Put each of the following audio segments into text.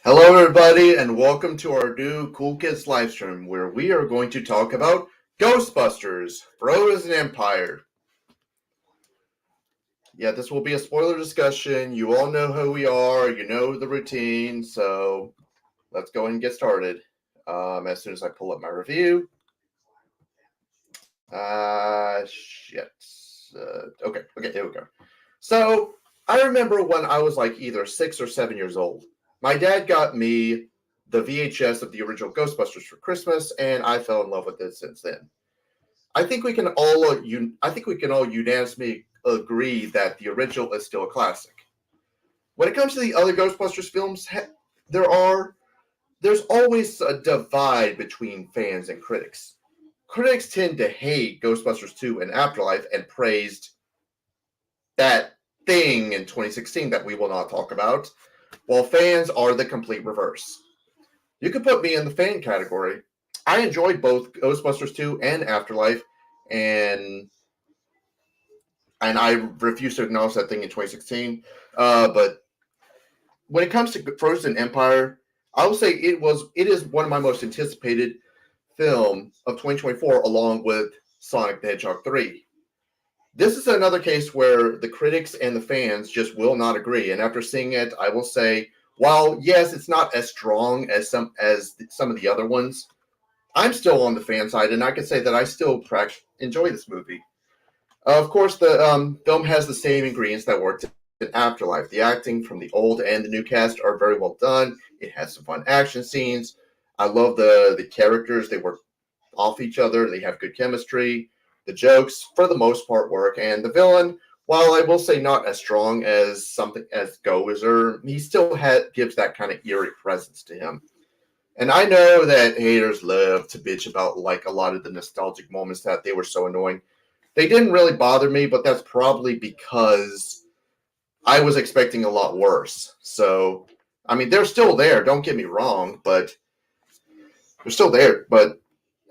Hello, everybody, and welcome to our new Cool Kids livestream where we are going to talk about Ghostbusters Frozen Empire. Yeah, this will be a spoiler discussion. You all know who we are, you know the routine, so let's go and get started. As soon as I pull up my review. Shit. Okay, here we go. So, I remember when I was like either 6 or 7 years old. My dad got me the VHS of the original Ghostbusters for Christmas, and I fell in love with it since then. I think we can all unanimously agree that the original is still a classic. When it comes to the other Ghostbusters films, there are there's always a divide between fans and critics. Critics tend to hate Ghostbusters 2 and Afterlife and praised that thing in 2016 that we will not talk about, while fans are the complete reverse. You could put me in the fan category. I enjoyed both Ghostbusters 2 and Afterlife, and I refuse to acknowledge that thing in 2016. But when it comes to Frozen Empire, I will say it is one of my most anticipated film of 2024, along with Sonic the Hedgehog 3. This is another case where the critics and the fans just will not agree. And after seeing it, I will say, while yes, it's not as strong as some of the other ones, I'm still on the fan side, and I can say that I still enjoy this movie. Of course, the film has the same ingredients that worked in Afterlife. The acting from the old and the new cast are very well done. It has some fun action scenes. I love the characters. They work off each other. They have good chemistry. The jokes, for the most part, work. And the villain, while I will say not as strong as something as Gozer, he still gives that kind of eerie presence to him. And I know that haters love to bitch about like a lot of the nostalgic moments that they were so annoying. They didn't really bother me, but that's probably because I was expecting a lot worse. So, I mean, they're still there. Don't get me wrong, but they're still there. But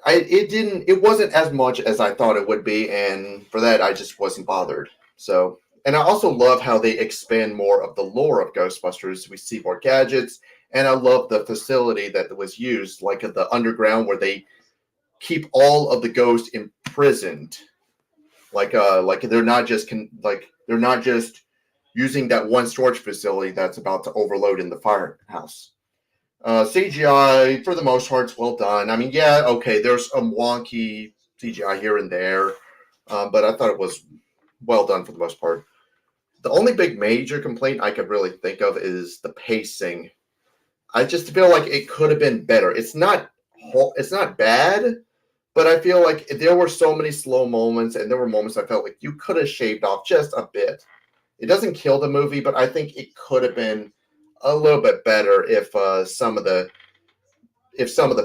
it wasn't as much as I thought it would be, and for that I just wasn't bothered. So, and I also love how they expand more of the lore of Ghostbusters. We see more gadgets, and I love the facility that was used, like at the underground where they keep all of the ghosts imprisoned. Like they're not just using that one storage facility that's about to overload in the firehouse. CGI, for the most part, is well done. I mean, yeah, okay, there's some wonky CGI here and there, but I thought it was well done for the most part. The only big major complaint I could really think of is the pacing. I just feel like it could have been better. It's not bad, but I feel like there were so many slow moments, and there were moments I felt like you could have shaved off just a bit. It doesn't kill the movie, but I think it could have been a little bit better if some of the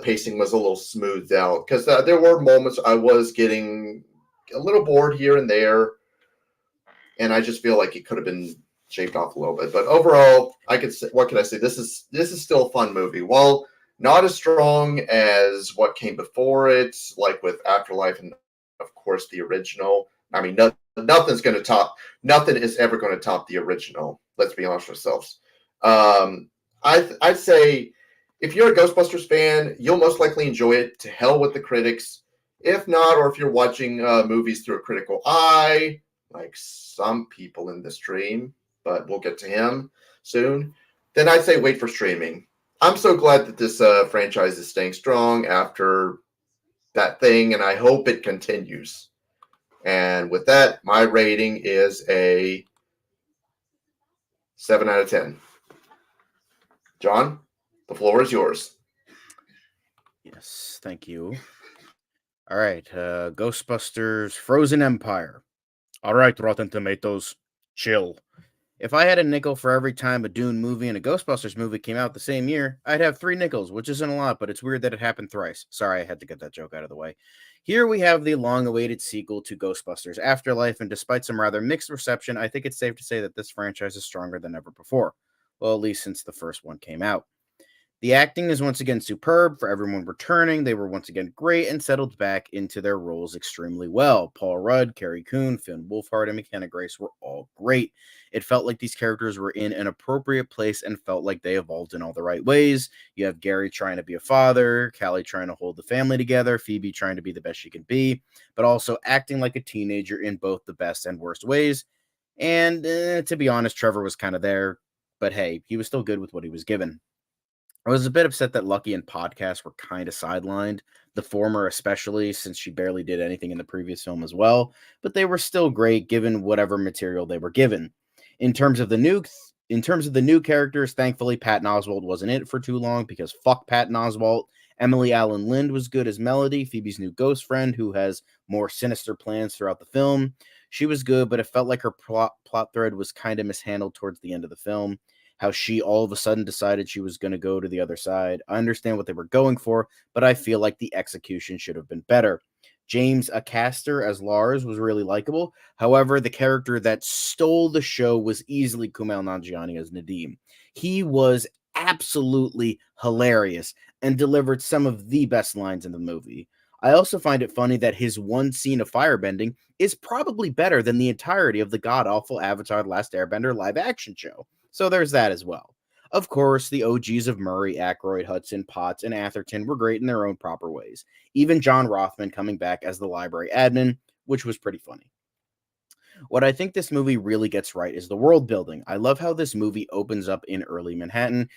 pacing was a little smoothed out, because there were moments I was getting a little bored here and there, and I just feel like it could have been shaved off a little bit. But overall, I could say, what can I say? This is still a fun movie. While not as strong as what came before it, like with Afterlife and of course the original. I mean, nothing is ever going to top the original. Let's be honest with ourselves. I'd say if you're a Ghostbusters fan, you'll most likely enjoy it. To hell with the critics. If not, or if you're watching movies through a critical eye, like some people in the stream, but we'll get to him soon, then I'd say wait for streaming. I'm so glad that this franchise is staying strong after that thing, and I hope it continues. And with that, my rating is a 7 out of 10. John, the floor is yours. Yes, thank you. All right, Ghostbusters Frozen Empire. All right, Rotten Tomatoes, chill. If I had a nickel for every time a Dune movie and a Ghostbusters movie came out the same year, I'd have 3 nickels, which isn't a lot, but it's weird that it happened thrice. Sorry, I had to get that joke out of the way. Here we have the long-awaited sequel to Ghostbusters Afterlife, and despite some rather mixed reception, I think it's safe to say that this franchise is stronger than ever before. Well, at least since the first one came out. The acting is once again superb for everyone returning. They were once again great and settled back into their roles extremely well. Paul Rudd, Carrie Coon, Finn Wolfhard, and McKenna Grace were all great. It felt like these characters were in an appropriate place and felt like they evolved in all the right ways. You have Gary trying to be a father, Callie trying to hold the family together, Phoebe trying to be the best she can be, but also acting like a teenager in both the best and worst ways. And to be honest, Trevor was kind of there, but hey, he was still good with what he was given. I was a bit upset that Lucky and Podcast were kind of sidelined, the former especially since she barely did anything in the previous film as well, but they were still great given whatever material they were given. In terms of the new characters, thankfully Patton Oswalt wasn't in it for too long because fuck Patton Oswalt. Emily Allen Lind was good as Melody, Phoebe's new ghost friend who has more sinister plans throughout the film. She was good, but it felt like her plot thread was kind of mishandled towards the end of the film, how she all of a sudden decided she was going to go to the other side. I understand what they were going for, but I feel like the execution should have been better. James Acaster as Lars was really likable. However, the character that stole the show was easily Kumail Nanjiani as Nadeem. He was absolutely hilarious and delivered some of the best lines in the movie. I also find it funny that his one scene of firebending is probably better than the entirety of the god awful Avatar: The Last Airbender live action show. So there's that as well. Of course, the OGs of Murray, Aykroyd, Hudson, Potts, and Atherton were great in their own proper ways. Even John Rothman coming back as the library admin, which was pretty funny. What I think this movie really gets right is the world building. I love how this movie opens up in early Manhattan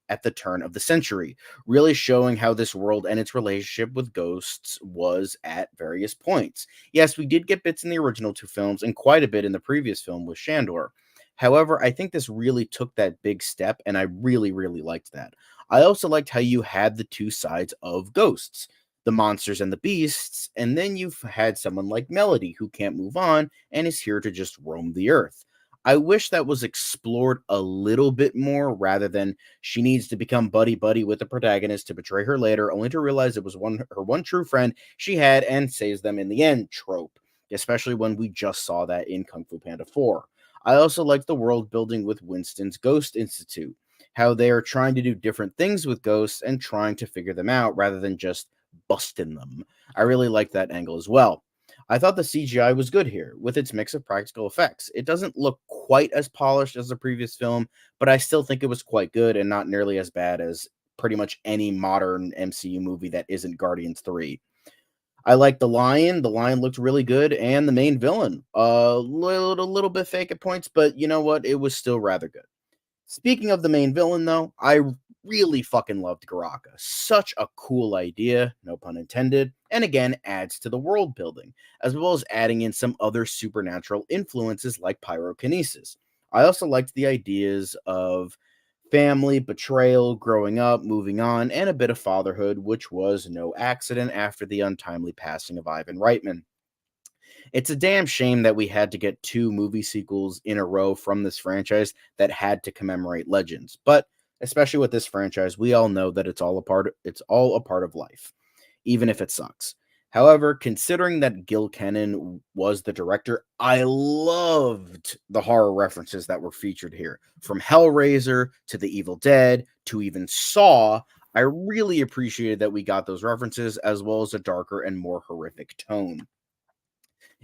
at the turn of the century, really showing how this world and its relationship with ghosts was at various points. Yes, we did get bits in the original two films and quite a bit in the previous film with Shandor. However, I think this really took that big step, and I really, really liked that. I also liked how you had the two sides of ghosts, the monsters and the beasts, and then you've had someone like Melody who can't move on and is here to just roam the earth. I wish that was explored a little bit more rather than she needs to become buddy buddy with the protagonist to betray her later, only to realize it was her one true friend she had and saves them in the end trope, especially when we just saw that in Kung Fu Panda 4. I also like the world building with Winston's Ghost Institute, how they are trying to do different things with ghosts and trying to figure them out rather than just busting them. I really like that angle as well. I thought the CGI was good here, with its mix of practical effects. It doesn't look quite as polished as the previous film, but I still think it was quite good and not nearly as bad as pretty much any modern MCU movie that isn't Guardians 3. I like the lion. The lion looked really good, and the main villain. A little bit fake at points, but you know what? It was still rather good. Speaking of the main villain, though, I really fucking loved Garaka. Such a cool idea, no pun intended, and again adds to the world building, as well as adding in some other supernatural influences like pyrokinesis. I also liked the ideas of family, betrayal, growing up, moving on, and a bit of fatherhood, which was no accident after the untimely passing of Ivan Reitman. It's a damn shame that we had to get two movie sequels in a row from this franchise that had to commemorate legends. But especially with this franchise, we all know that it's all a part of life, even if it sucks. However, considering that Gil Kennan was the director, I loved the horror references that were featured here. From Hellraiser to The Evil Dead to even Saw, I really appreciated that we got those references as well as a darker and more horrific tone.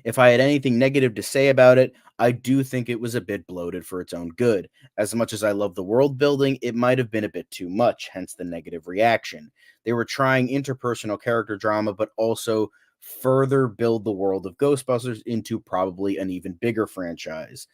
If I had anything negative to say about it, I do think it was a bit bloated for its own good. As much as I love the world building, it might have been a bit too much, hence the negative reaction. They were trying interpersonal character drama, but also further build the world of Ghostbusters into probably an even bigger franchise.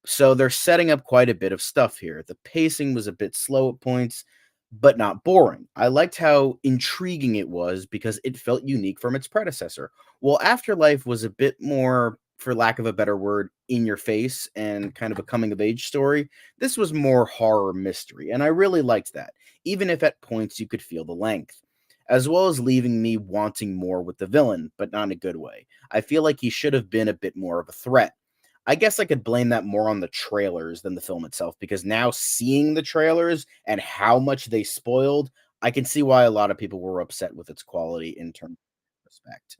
So they're setting up quite a bit of stuff here. The pacing was a bit slow at points, but not boring. I liked how intriguing it was because it felt unique from its predecessor. While Afterlife was a bit more, for lack of a better word, in your face and kind of a coming of age story, this was more horror mystery, and I really liked that, even if at points you could feel the length. As well as leaving me wanting more with the villain, but not in a good way. I feel like he should have been a bit more of a threat. I guess I could blame that more on the trailers than the film itself because now seeing the trailers and how much they spoiled, I can see why a lot of people were upset with its quality in terms of respect.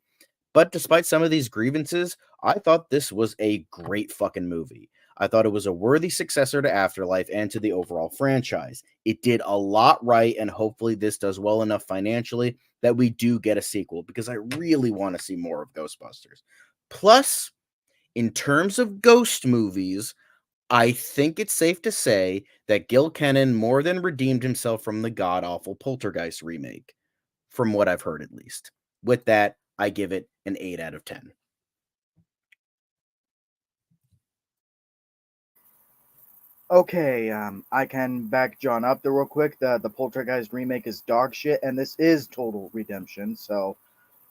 But despite some of these grievances, I thought this was a great fucking movie. I thought it was a worthy successor to Afterlife and to the overall franchise. It did a lot right, and hopefully, this does well enough financially that we do get a sequel because I really want to see more of Ghostbusters. Plus, in terms of ghost movies, I think it's safe to say that Gil Kennan more than redeemed himself from the god awful Poltergeist remake, from what I've heard at least. With that, I give it an 8 out of 10. Okay, I can back John up there real quick. The Poltergeist remake is dog shit, and this is total redemption. So,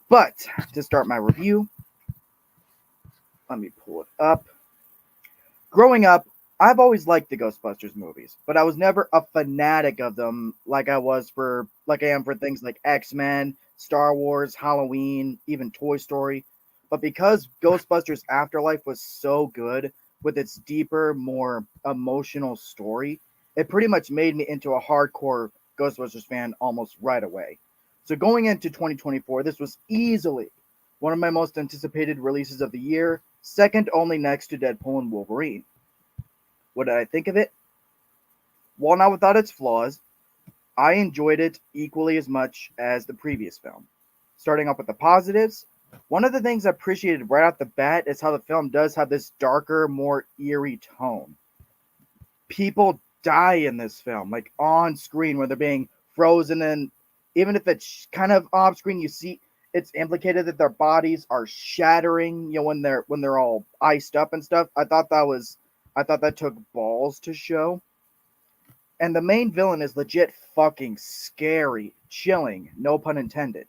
but to start my review, let me pull it up. Growing up, I've always liked the Ghostbusters movies, but I was never a fanatic of them like I am for things like X-Men, Star Wars, Halloween, even Toy Story. But because Ghostbusters Afterlife was so good with its deeper, more emotional story, it pretty much made me into a hardcore Ghostbusters fan almost right away. So going into 2024, this was easily one of my most anticipated releases of the year, second only next to Deadpool and Wolverine. What did I think of it? While not without its flaws, I enjoyed it equally as much as the previous film. Starting off with the positives, one of the things I appreciated right off the bat is how the film does have this darker, more eerie tone. People die in this film, like on screen, where they're being frozen, and even if it's kind of off screen, you see it's implicated that their bodies are shattering. When they're all iced up and stuff. I thought that took balls to show. And the main villain is legit fucking scary, chilling, no pun intended.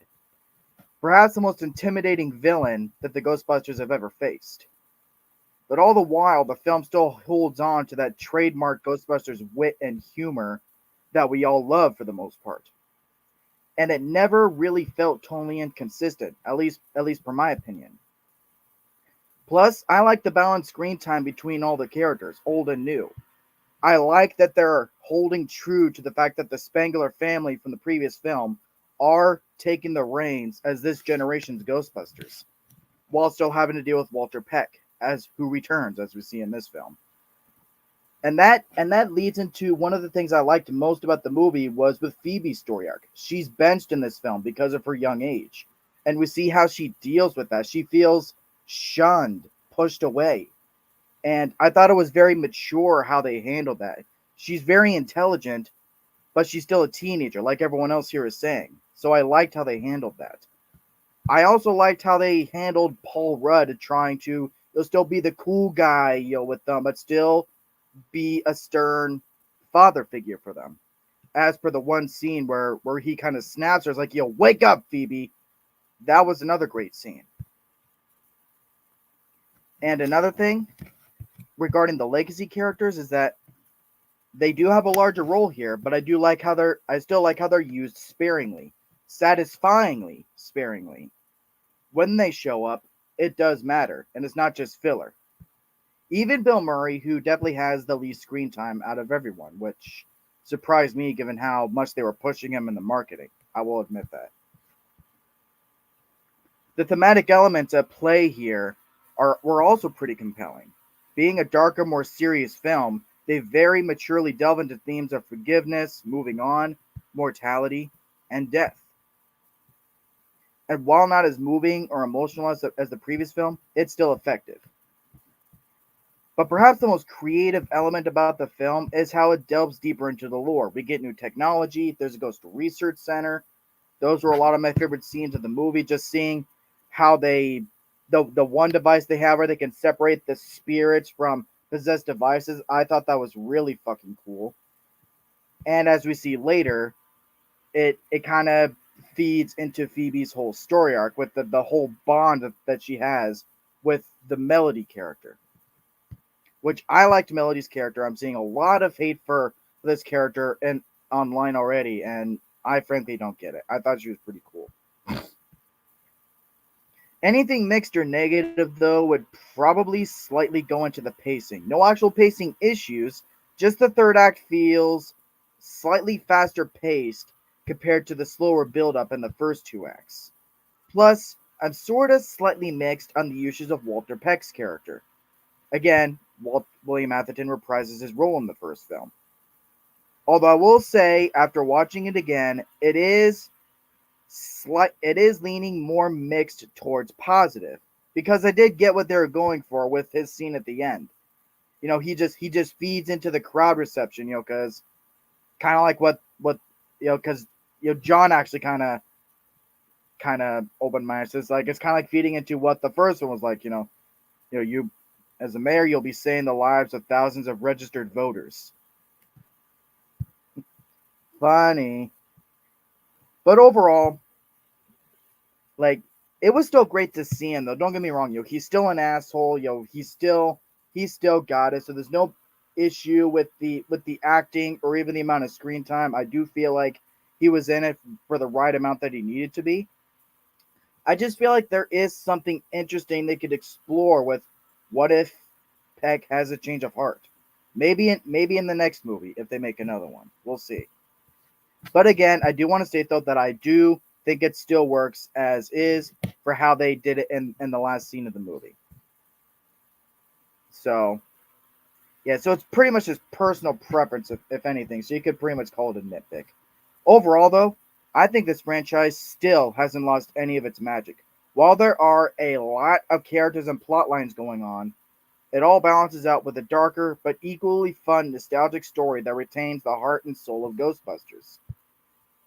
Perhaps the most intimidating villain that the Ghostbusters have ever faced. But all the while, the film still holds on to that trademark Ghostbusters wit and humor that we all love for the most part. And it never really felt tonally inconsistent, at least for my opinion. Plus, I like the balanced screen time between all the characters, old and new. I like that they're holding true to the fact that the Spangler family from the previous film are taking the reins as this generation's Ghostbusters, while still having to deal with Walter Peck as who returns as we see in this film. And that leads into one of the things I liked most about the movie was with Phoebe's story arc. She's benched in this film because of her young age. And we see how she deals with that. She feels shunned, pushed away. And I thought it was very mature how they handled that. She's very intelligent, but she's still a teenager, like everyone else here is saying. So I liked how they handled that. I also liked how they handled Paul Rudd trying to still be the cool guy, with them, but still be a stern father figure for them. As per the one scene where he kind of snaps her, it's like, wake up, Phoebe. That was another great scene. And another thing regarding the legacy characters is that they do have a larger role here, but I still like how they're used sparingly, satisfyingly sparingly. When they show up, it does matter, and it's not just filler. Even Bill Murray, who definitely has the least screen time out of everyone, which surprised me given how much they were pushing him in the marketing. I will admit that. The thematic elements at play here were also pretty compelling. Being a darker, more serious film, they very maturely delve into themes of forgiveness, moving on, mortality, and death. And while not as moving or emotional as the previous film, it's still effective. But perhaps the most creative element about the film is how it delves deeper into the lore. We get new technology, there's a Ghost Research Center. Those were a lot of my favorite scenes of the movie, just seeing how the one device they have where they can separate the spirits from possessed devices. I thought that was really fucking cool. And as we see later, it kind of feeds into Phoebe's whole story arc with the whole bond that she has with the Melody character. Which I liked Melody's character. I'm seeing a lot of hate for this character and online already, and I frankly don't get it. I thought she was pretty cool. Anything mixed or negative, though, would probably slightly go into the pacing. No actual pacing issues, just the third act feels slightly faster paced compared to the slower build up in the first two acts. Plus, I'm sort of slightly mixed on the uses of Walter Peck's character. Again, William Atherton reprises his role in the first film. Although I will say, after watching it again, it is leaning more mixed towards positive because I did get what they were going for with his scene at the end. He just feeds into the crowd reception, because kind of like what because John actually kind of opened my eyes. It's like it's kind of like feeding into what the first one was like. You as a mayor, you'll be saving the lives of thousands of registered voters. Funny, but overall, like it was still great to see him though. Don't get me wrong, he's still an asshole. He's still got it. So there's no issue with the acting or even the amount of screen time. I do feel like he was in it for the right amount that he needed to be. I just feel like there is something interesting they could explore with what if Peck has a change of heart. Maybe in the next movie if they make another one. We'll see. But again, I do want to state though that I do think it still works as is for how they did it in the last scene of the movie. So yeah, so it's pretty much just personal preference if anything. So you could pretty much call it a nitpick. Overall though, I think this franchise still hasn't lost any of its magic. While there are a lot of characters and plot lines going on, it all balances out with a darker but equally fun, nostalgic story that retains the heart and soul of Ghostbusters.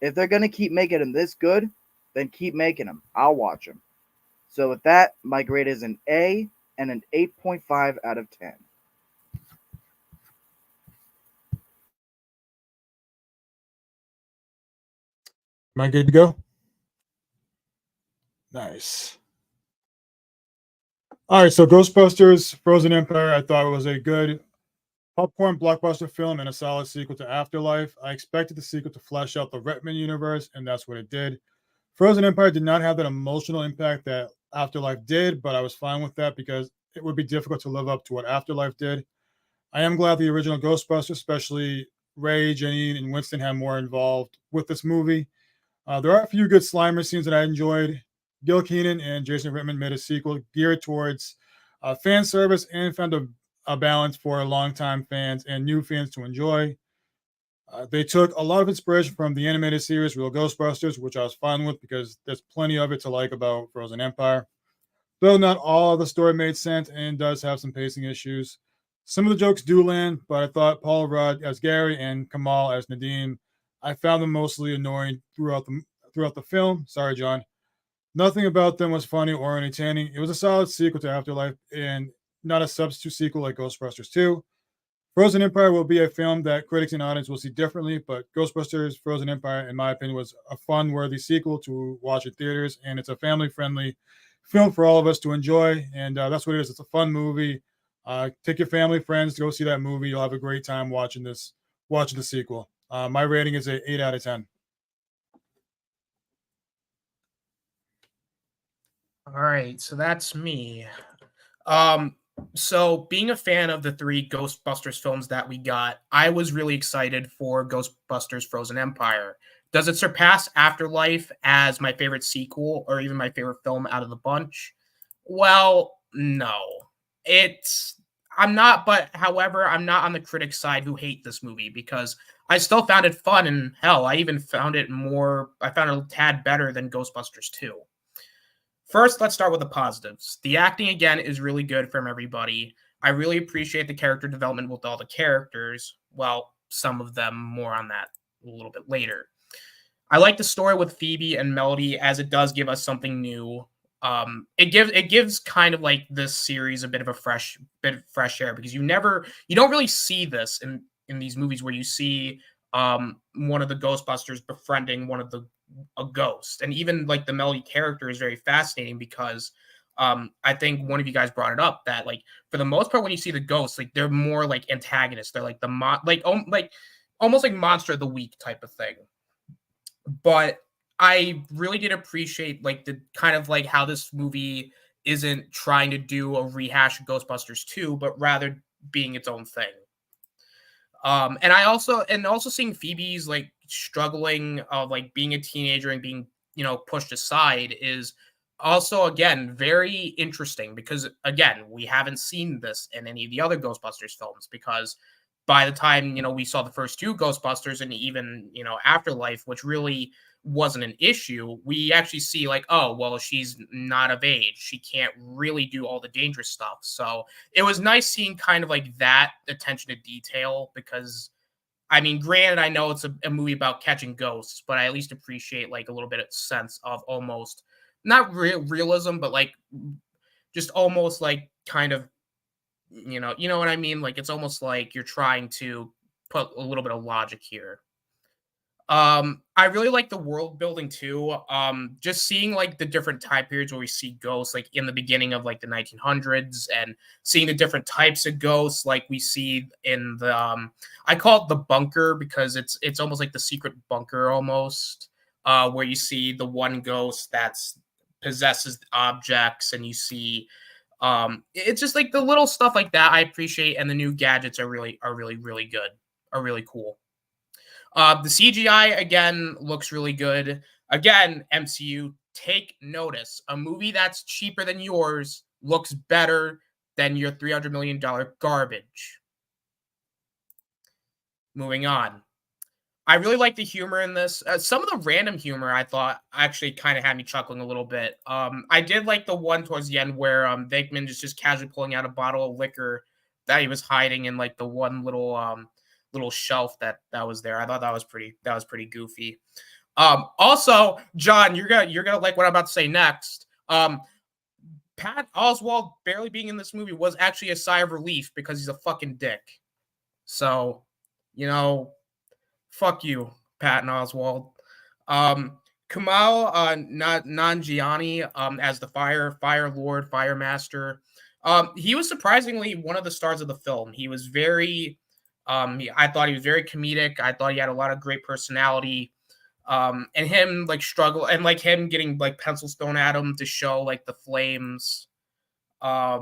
If they're going to keep making them this good, then keep making them. I'll watch them. So with that, my grade is an A and an 8.5 out of 10. Am I good to go? Nice. All right, so Ghostbusters Frozen Empire, I thought it was a good popcorn blockbuster film and a solid sequel to Afterlife. I expected the sequel to flesh out the Retman universe, and that's what it did. Frozen Empire did not have that emotional impact that Afterlife did, but I was fine with that because it would be difficult to live up to what Afterlife did. I am glad the original Ghostbusters, especially Ray, Janine, and Winston, had more involved with this movie. There are a few good Slimer scenes that I enjoyed. Gil Keenan and Jason Reitman made a sequel geared towards fan service and found a balance for longtime fans and new fans to enjoy. They took a lot of inspiration from the animated series Real Ghostbusters, which I was fine with because there's plenty of it to like about Frozen Empire. Though not all of the story made sense and does have some pacing issues. Some of the jokes do land, but I thought Paul Rudd as Gary and Kamal as Nadim, I found them mostly annoying throughout the film. Sorry, John. Nothing about them was funny or entertaining. It was a solid sequel to Afterlife and not a substitute sequel like Ghostbusters 2. Frozen Empire will be a film that critics and audience will see differently, but Ghostbusters Frozen Empire, in my opinion, was a fun, worthy sequel to watch in theaters, and it's a family-friendly film for all of us to enjoy, and that's what it is. It's a fun movie. Take your family, friends to go see that movie. You'll have a great time watching the sequel. My rating is a 8 out of 10. All right, so that's me. So being a fan of the three Ghostbusters films that we got, I was really excited for Ghostbusters Frozen Empire. Does it surpass Afterlife as my favorite sequel or even my favorite film out of the bunch? Well, no. I'm not, but however, I'm not on the critics' side who hate this movie because I still found it fun, and hell, I found it a tad better than Ghostbusters 2. First, let's start with the positives. The acting, again, is really good from everybody. I really appreciate the character development with all the characters. Well, some of them, more on that a little bit later. I like the story with Phoebe and Melody as it does give us something new. It gives kind of like this series a bit of fresh air because you don't really see this in these movies where you see one of the Ghostbusters befriending a ghost, and even like the Melody character is very fascinating because I think one of you guys brought it up that like for the most part when you see the ghosts, like they're more like antagonists. They're like like almost like monster of the week type of thing. But I really did appreciate like the kind of like how this movie isn't trying to do a rehash of Ghostbusters 2, but rather being its own thing. And also seeing Phoebe's like struggling of like being a teenager and being pushed aside is Also, again, very interesting because, again, we haven't seen this in any of the other Ghostbusters films because by the time, we saw the first two Ghostbusters and even, Afterlife, which really wasn't an issue, we actually see like, oh, well, she's not of age. She can't really do all the dangerous stuff. So it was nice seeing kind of like that attention to detail because I mean, granted, I know it's a movie about catching ghosts, but I at least appreciate like a little bit of sense of almost not realism, but like just almost like kind of you know what I mean? Like it's almost like you're trying to put a little bit of logic here. I really like the world building too. Just seeing like the different time periods where we see ghosts, like in the beginning of like the 1900s, and seeing the different types of ghosts, like we see in the I call it the bunker because it's almost like the secret bunker almost, where you see the one ghost that's possesses objects, and you see it's just like the little stuff like that I appreciate, and the new gadgets are really good, are really cool. The CGI again looks really good. Again, MCU, take notice. A movie that's cheaper than yours looks better than your $300 million garbage. Moving on. I really like the humor in this. Some of the random humor I thought actually kind of had me chuckling a little bit. I did like the one towards the end where Venkman is just casually pulling out a bottle of liquor that he was hiding in like the one little shelf that was there. I thought that was pretty goofy. Also, John, you're gonna like what I'm about to say next. Pat Oswalt barely being in this movie was actually a sigh of relief because he's a fucking dick. So, fuck you, Patton Oswalt. Kumail Nanjiani as the Fire Lord, Fire Master. He was surprisingly one of the stars of the film. He was very, I thought he was very comedic. I thought he had a lot of great personality. And him like struggle and like him getting like pencils thrown at him to show like the flames. I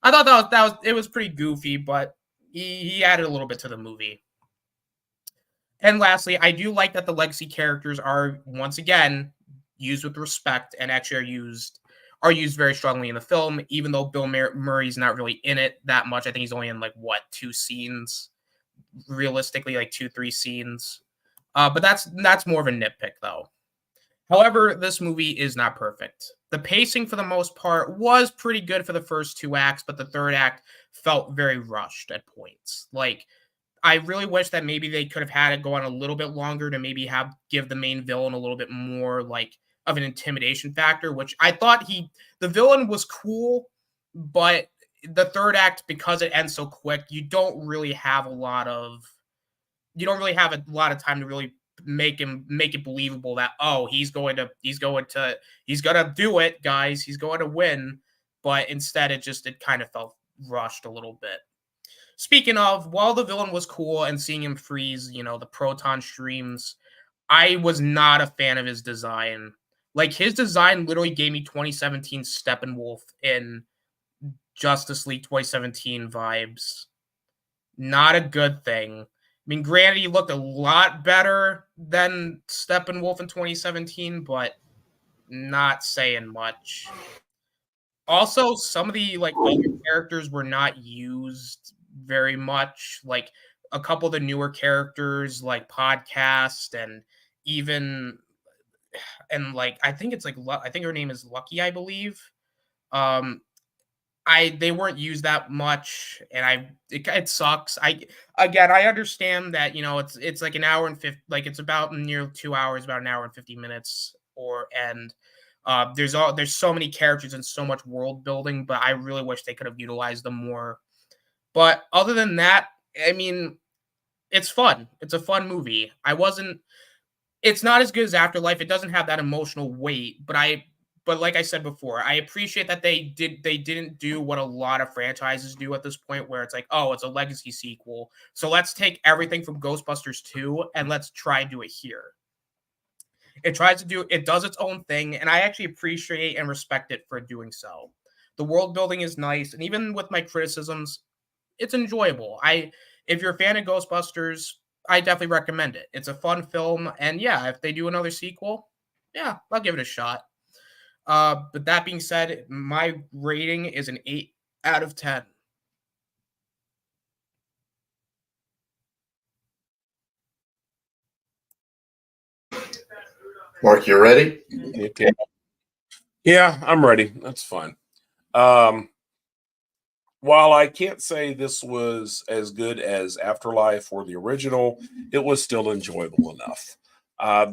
thought it was pretty goofy, but he added a little bit to the movie. And lastly, I do like that the legacy characters are once again used with respect and actually are used very strongly in the film. Even though Bill Murray's not really in it that much, I think he's only in like 2 scenes, realistically, like 2-3 scenes. But that's more of a nitpick though. However, this movie is not perfect. The pacing for the most part was pretty good for the first 2 acts, but the third act felt very rushed at points. Like I really wish that maybe they could have had it go on a little bit longer to maybe give the main villain a little bit more like of an intimidation factor, which I thought the villain was cool, but the third act, because it ends so quick, you don't really have a lot of time to really make it believable that, oh, he's gonna do it, guys, he's going to win. But instead it kind of felt rushed a little bit. Speaking of, while the villain was cool and seeing him freeze, the proton streams, I was not a fan of his design. Like, his design literally gave me 2017 Steppenwolf in Justice League 2017 vibes. Not a good thing. I mean, granted, he looked a lot better than Steppenwolf in 2017, but not saying much. Also, some of the other characters were not used very much. Like a couple of the newer characters, like Podcast, and even I think it's I think her name is Lucky, I believe. They weren't used that much, and it sucks. I understand that it's like an hour and 50, like it's about near 2 hours, about an hour and 50 minutes, there's so many characters and so much world building, but I really wish they could have utilized them more. But other than that, I mean, it's fun. It's a fun movie. It's not as good as Afterlife. It doesn't have that emotional weight, but like I said before, I appreciate that they didn't do what a lot of franchises do at this point, where it's like, oh, it's a legacy sequel, so let's take everything from Ghostbusters 2 and let's try and do it here. It does its own thing, and I actually appreciate and respect it for doing so. The world building is nice, and even with my criticisms, it's enjoyable. If you're a fan of Ghostbusters, I definitely recommend it. It's a fun film, and yeah, if they do another sequel, yeah, I'll give it a shot. But that being said, my rating is an 8 out of 10. Mark, you ready? Okay. Yeah, I'm ready. That's fine. While I can't say this was as good as Afterlife or the original, it was still enjoyable enough.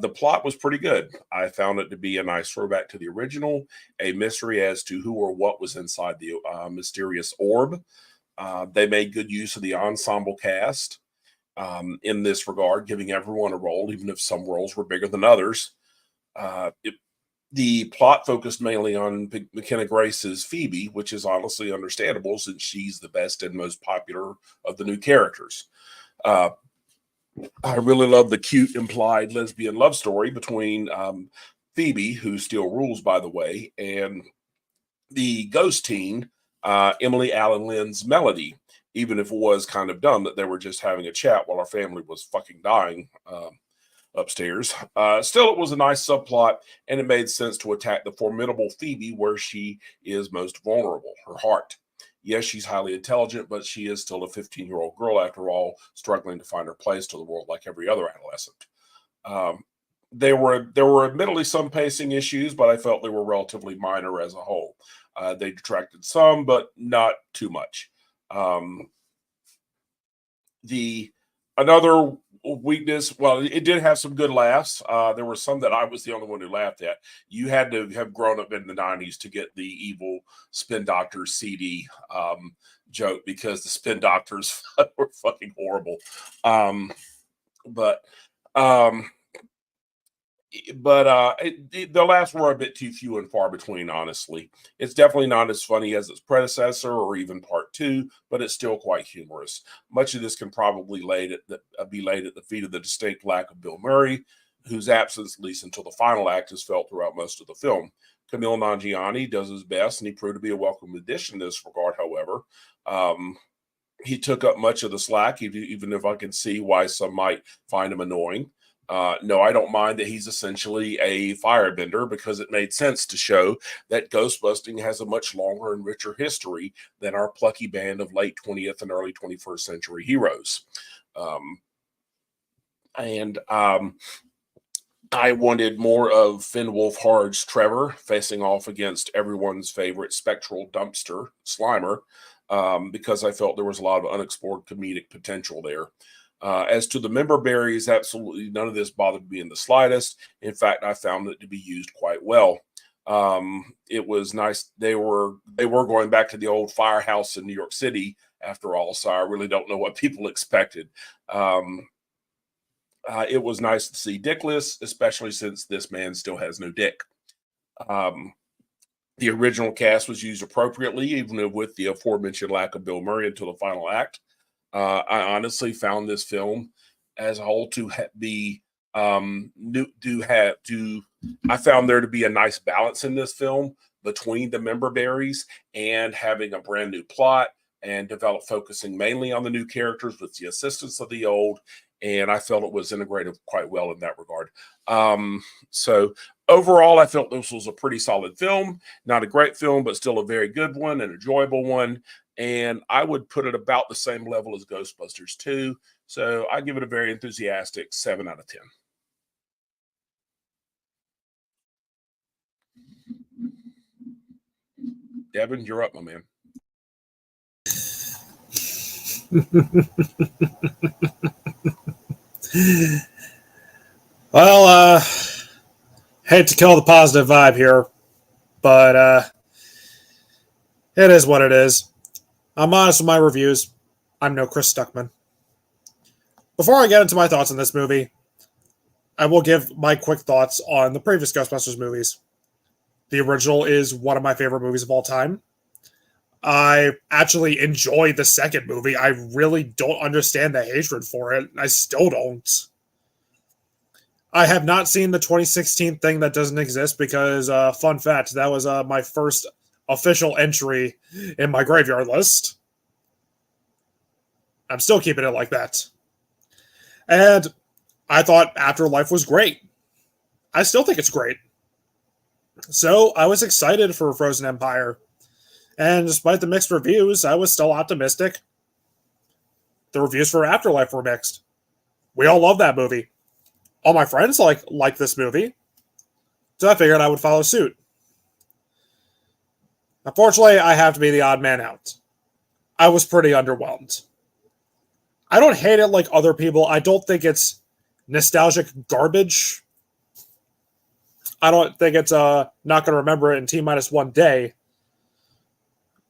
The plot was pretty good. I found it to be a nice throwback to the original, a mystery as to who or what was inside the mysterious orb. They made good use of the ensemble cast in this regard, giving everyone a role, even if some roles were bigger than others. The plot focused mainly on McKenna Grace's Phoebe, which is honestly understandable since she's the best and most popular of the new characters. I really love the cute implied lesbian love story between Phoebe, who still rules, by the way, and the ghost teen, Emily Allen Lynn's Melody, even if it was kind of dumb that they were just having a chat while our family was fucking dying. Upstairs. Still, it was a nice subplot, and it made sense to attack the formidable Phoebe where she is most vulnerable, her heart. Yes, she's highly intelligent, but she is still a 15-year-old girl, after all, struggling to find her place to the world like every other adolescent. There were admittedly some pacing issues, but I felt they were relatively minor as a whole. They detracted some, but not too much. Another weakness, well, it did have some good laughs. There were some that I was the only one who laughed at. You had to have grown up in the 90s to get the evil Spin Doctors CD joke, because the Spin Doctors were fucking horrible. The laughs were a bit too few and far between, honestly. It's definitely not as funny as its predecessor or even part two, but it's still quite humorous. Much of this can probably be laid at the feet of the distinct lack of Bill Murray, whose absence, at least until the final act, is felt throughout most of the film. Camille Nanjiani does his best, and he proved to be a welcome addition in this regard, however. He took up much of the slack, even if I can see why some might find him annoying. No, I don't mind that he's essentially a firebender, because it made sense to show that ghostbusting has a much longer and richer history than our plucky band of late 20th and early 21st century heroes. I wanted more of Finn Wolfhard's Trevor facing off against everyone's favorite spectral dumpster, Slimer, because I felt there was a lot of unexplored comedic potential there. As to the member berries, absolutely none of this bothered me in the slightest. In fact, I found it to be used quite well. It was nice. They were going back to the old firehouse in New York City after all, so I really don't know what people expected. It was nice to see Dickless, especially since this man still has no dick. The original cast was used appropriately, even with the aforementioned lack of Bill Murray until the final act. I honestly found this film as a whole to be I found there to be a nice balance in this film between the member berries and having a brand new plot and focusing mainly on the new characters with the assistance of the old. And I felt it was integrated quite well in that regard. So overall, I felt this was a pretty solid film. Not a great film, but still a very good one, an enjoyable one. And I would put it about the same level as Ghostbusters 2. So I give it a very enthusiastic 7 out of 10. Devin, you're up, my man. Well, hate to kill the positive vibe here, but it is what it is. I'm honest with my reviews. I'm no Chris Stuckman. Before I get into my thoughts on this movie, I will give my quick thoughts on the previous Ghostbusters movies. The original is one of my favorite movies of all time. I actually enjoyed the second movie. I really don't understand the hatred for it. I still don't. I have not seen the 2016 thing that doesn't exist because, fun fact, that was my first official entry in my graveyard list. I'm still keeping it like that. And I thought Afterlife was great. I still think it's great. So I was excited for Frozen Empire. And despite the mixed reviews, I was still optimistic. The reviews for Afterlife were mixed. We all love that movie. All my friends like this movie. So I figured I would follow suit. Unfortunately, I have to be the odd man out. I was pretty underwhelmed. I don't hate it like other people. I don't think it's nostalgic garbage. I don't think it's not going to remember it in T-minus 1 day.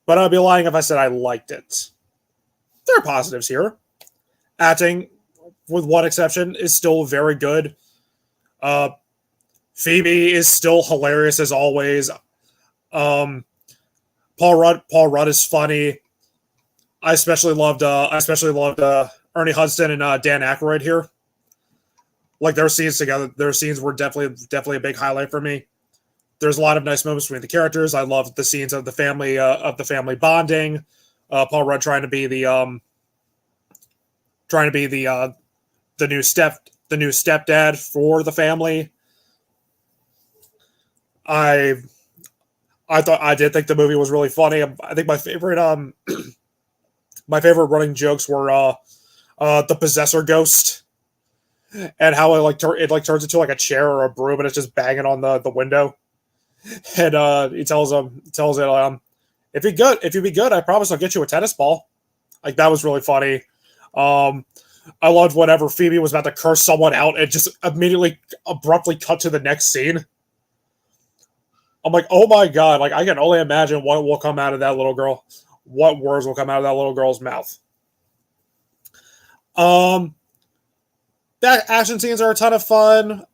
But I'd be lying if I said I liked it. There are positives here. Acting, with one exception, is still very good. Phoebe is still hilarious as always. Paul Rudd is funny. I especially loved Ernie Hudson and Dan Aykroyd here. Like their scenes together, their scenes were definitely a big highlight for me. There's a lot of nice moments between the characters. I loved the scenes of the family bonding. Paul Rudd trying to be the new stepdad for the family. I did think the movie was really funny. I think my favorite running jokes were the possessor ghost and how it turns into like a chair or a broom and it's just banging on the window. And he tells it, if you be good, I promise I'll get you a tennis ball. Like that was really funny. I loved whenever Phoebe was about to curse someone out and just immediately abruptly cut to the next scene. I'm like, oh my god, like I can only imagine what will come out of that little girl. What words will come out of that little girl's mouth. That action scenes are a ton of fun.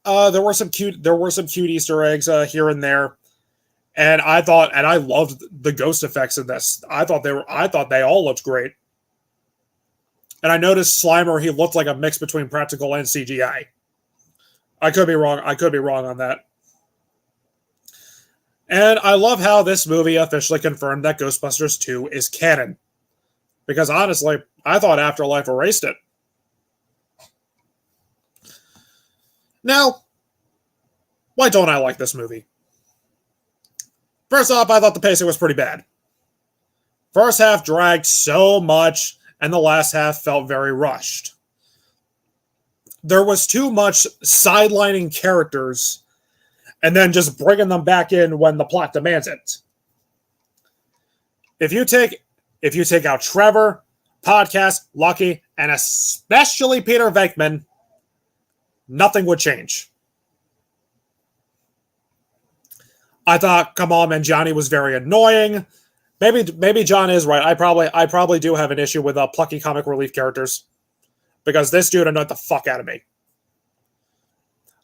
There were some cute Easter eggs here and there. And I loved the ghost effects in this. I thought they all looked great. And I noticed Slimer, he looked like a mix between practical and CGI. I could be wrong on that. And I love how this movie officially confirmed that Ghostbusters 2 is canon. Because honestly, I thought Afterlife erased it. Now, why don't I like this movie? First off, I thought the pacing was pretty bad. First half dragged so much, and the last half felt very rushed. There was too much sidelining characters and then just bringing them back in when the plot demands it. If you take out Trevor, Podcast, Lucky, and especially Peter Venkman, nothing would change. I thought, come on, man, Johnny was very annoying. Maybe John is right. I probably do have an issue with plucky comic relief characters because this dude annoyed the fuck out of me.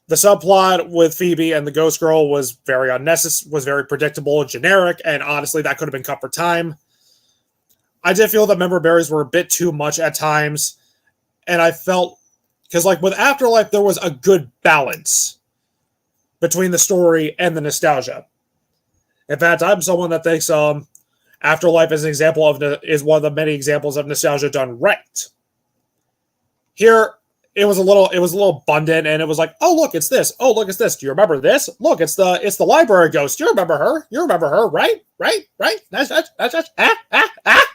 The subplot with Phoebe and the Ghost Girl was very unnecessary, was very predictable and generic, and honestly, that could have been cut for time. I did feel that member berries were a bit too much at times, and I felt because like with Afterlife, there was a good balance between the story and the nostalgia. In fact, I'm someone that thinks Afterlife is one of the many examples of nostalgia done right. Here, it was a little abundant, and it was like, oh look, it's this. Oh look, it's this. Do you remember this? Look, it's the library ghost. You remember her? You remember her, right? That's. I'm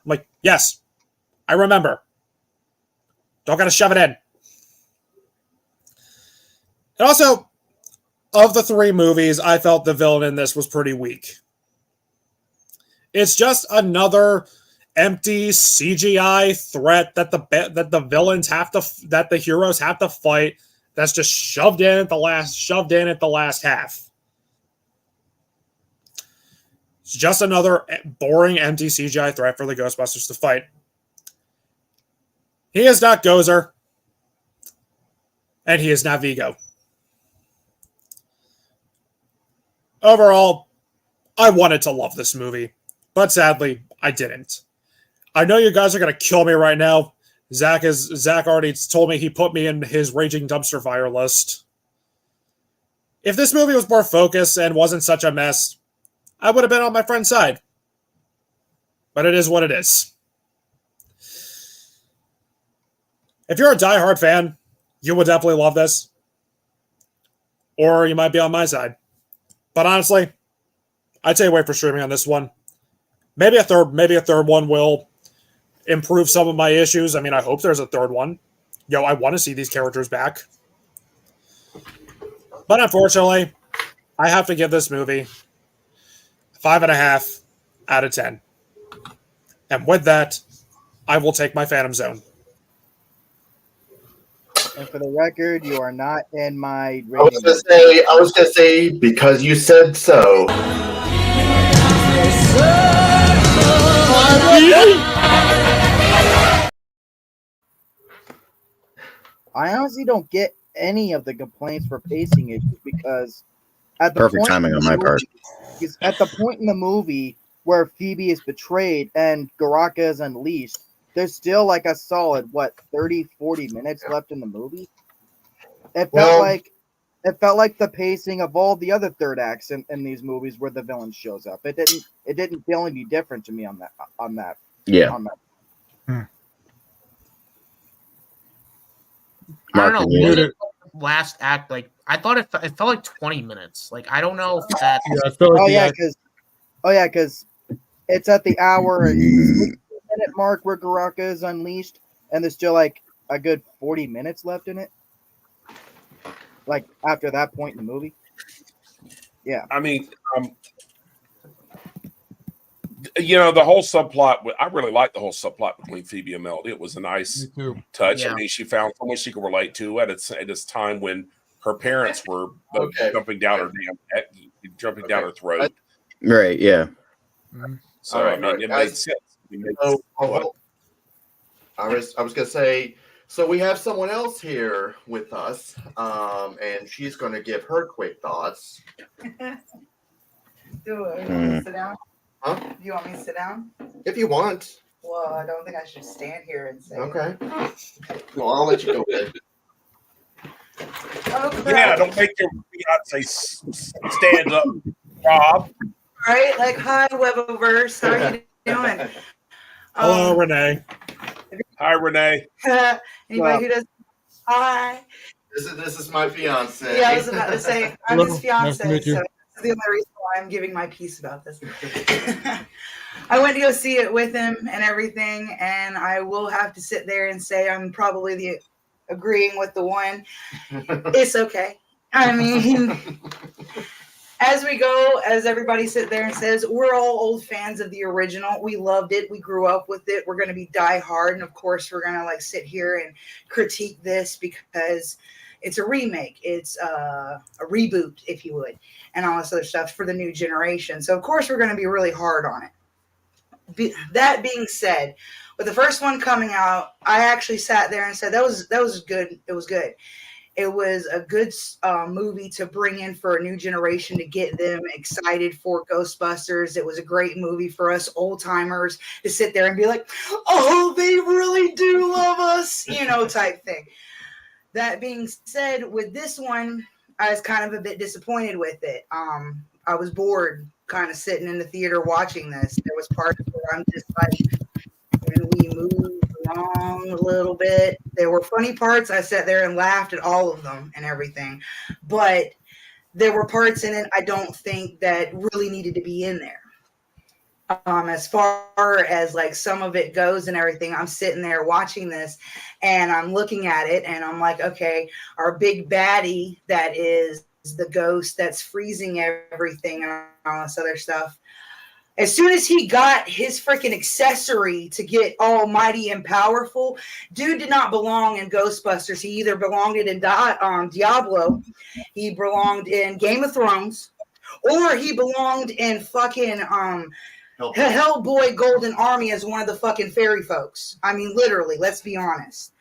like, yes, I remember. Don't gotta shove it in. And also, of the three movies, I felt the villain in this was pretty weak. It's just another empty CGI threat that the villains that the heroes have to fight. That's just shoved in at the last half. It's just another boring, empty CGI threat for the Ghostbusters to fight. He is not Gozer, and he is not Vigo. Overall, I wanted to love this movie, but sadly, I didn't. I know you guys are going to kill me right now. Zach already told me he put me in his raging dumpster fire list. If this movie was more focused and wasn't such a mess, I would have been on my friend's side. But it is what it is. If you're a diehard fan, you would definitely love this. Or you might be on my side. But honestly, I'd say wait for streaming on this one. Maybe a third one will improve some of my issues. I mean, I hope there's a third one. I want to see these characters back. But unfortunately, I have to give this movie 5.5 out of 10. And with that, I will take my Phantom Zone. And for the record, you are not in my I was gonna say because you said so. I honestly don't get any of the complaints for pacing issues because at the Perfect point timing in on the my movie- part. because at the point in the movie where Phoebe is betrayed and Garaka is unleashed, there's still like a solid 30-40 minutes left in the movie. It felt like the pacing of all the other third acts in these movies where the villain shows up. It didn't feel any different to me on that. Yeah. On that. I Mark, don't you know. muted. Last act, like I thought it felt like 20 minutes. Like I don't know if that. Yeah, I feel like Because it's at the hour and 60-minute mark where Garaka is unleashed, and there's still like a good 40 minutes left in it. Like after that point in the movie. Yeah. I mean, the whole subplot. I really liked the whole subplot between Phoebe and Melody. It was a nice me too. touch. Yeah. I mean, she found someone she could relate to at this time when her parents were Okay. jumping down her her throat. Right, yeah. So All right, I mean, it made sense. I was gonna say. So we have someone else here with us, and she's going to give her quick thoughts. Do you want me to sit down? Huh? Do you want me to sit down? If you want. Well, I don't think I should stand here and say. Okay. Well, I'll let you go ahead. Oh, crap. Yeah, don't make your fiance stand up, Rob. Right? Like, hi, Webiverse. How are you doing? Hello, Renee. Hi, Renee. Anybody who does hi. This is my fiance. Yeah, I was about to say I'm his Hello. Nice fiance, to meet you. so that's the only reason why I'm giving my piece about this. I went to go see it with him and everything, and I will have to sit there and say I'm probably agreeing with the one. It's okay. I mean, as everybody sit there and says, we're all old fans of the original. We loved it. We grew up with it. We're going to be die hard. And of course, we're going to sit here and critique this because it's a remake. It's a reboot, if you would, and all this other stuff for the new generation. So of course, we're going to be really hard on it. That being said, with the first one coming out, I actually sat there and said, that was good. It was good. It was a good movie to bring in for a new generation to get them excited for Ghostbusters. It was a great movie for us old timers to sit there and be like, oh, they really do love us, type thing. That being said, with this one, I was kind of a bit disappointed with it. I was bored kind of sitting in the theater watching this. There was parts where I'm just like, when we moved along a little bit, there were funny parts. I sat there and laughed at all of them and everything, but there were parts in it I don't think that really needed to be in there. As far as some of it goes and everything, I'm sitting there watching this and I'm looking at it and I'm like, okay, our big baddie that is the ghost that's freezing everything and all this other stuff. As soon as he got his freaking accessory to get almighty and powerful, dude did not belong in Ghostbusters. He either belonged in Diablo, he belonged in Game of Thrones, or he belonged in fucking Hellboy Golden Army as one of the fucking fairy folks. I mean, literally, let's be honest.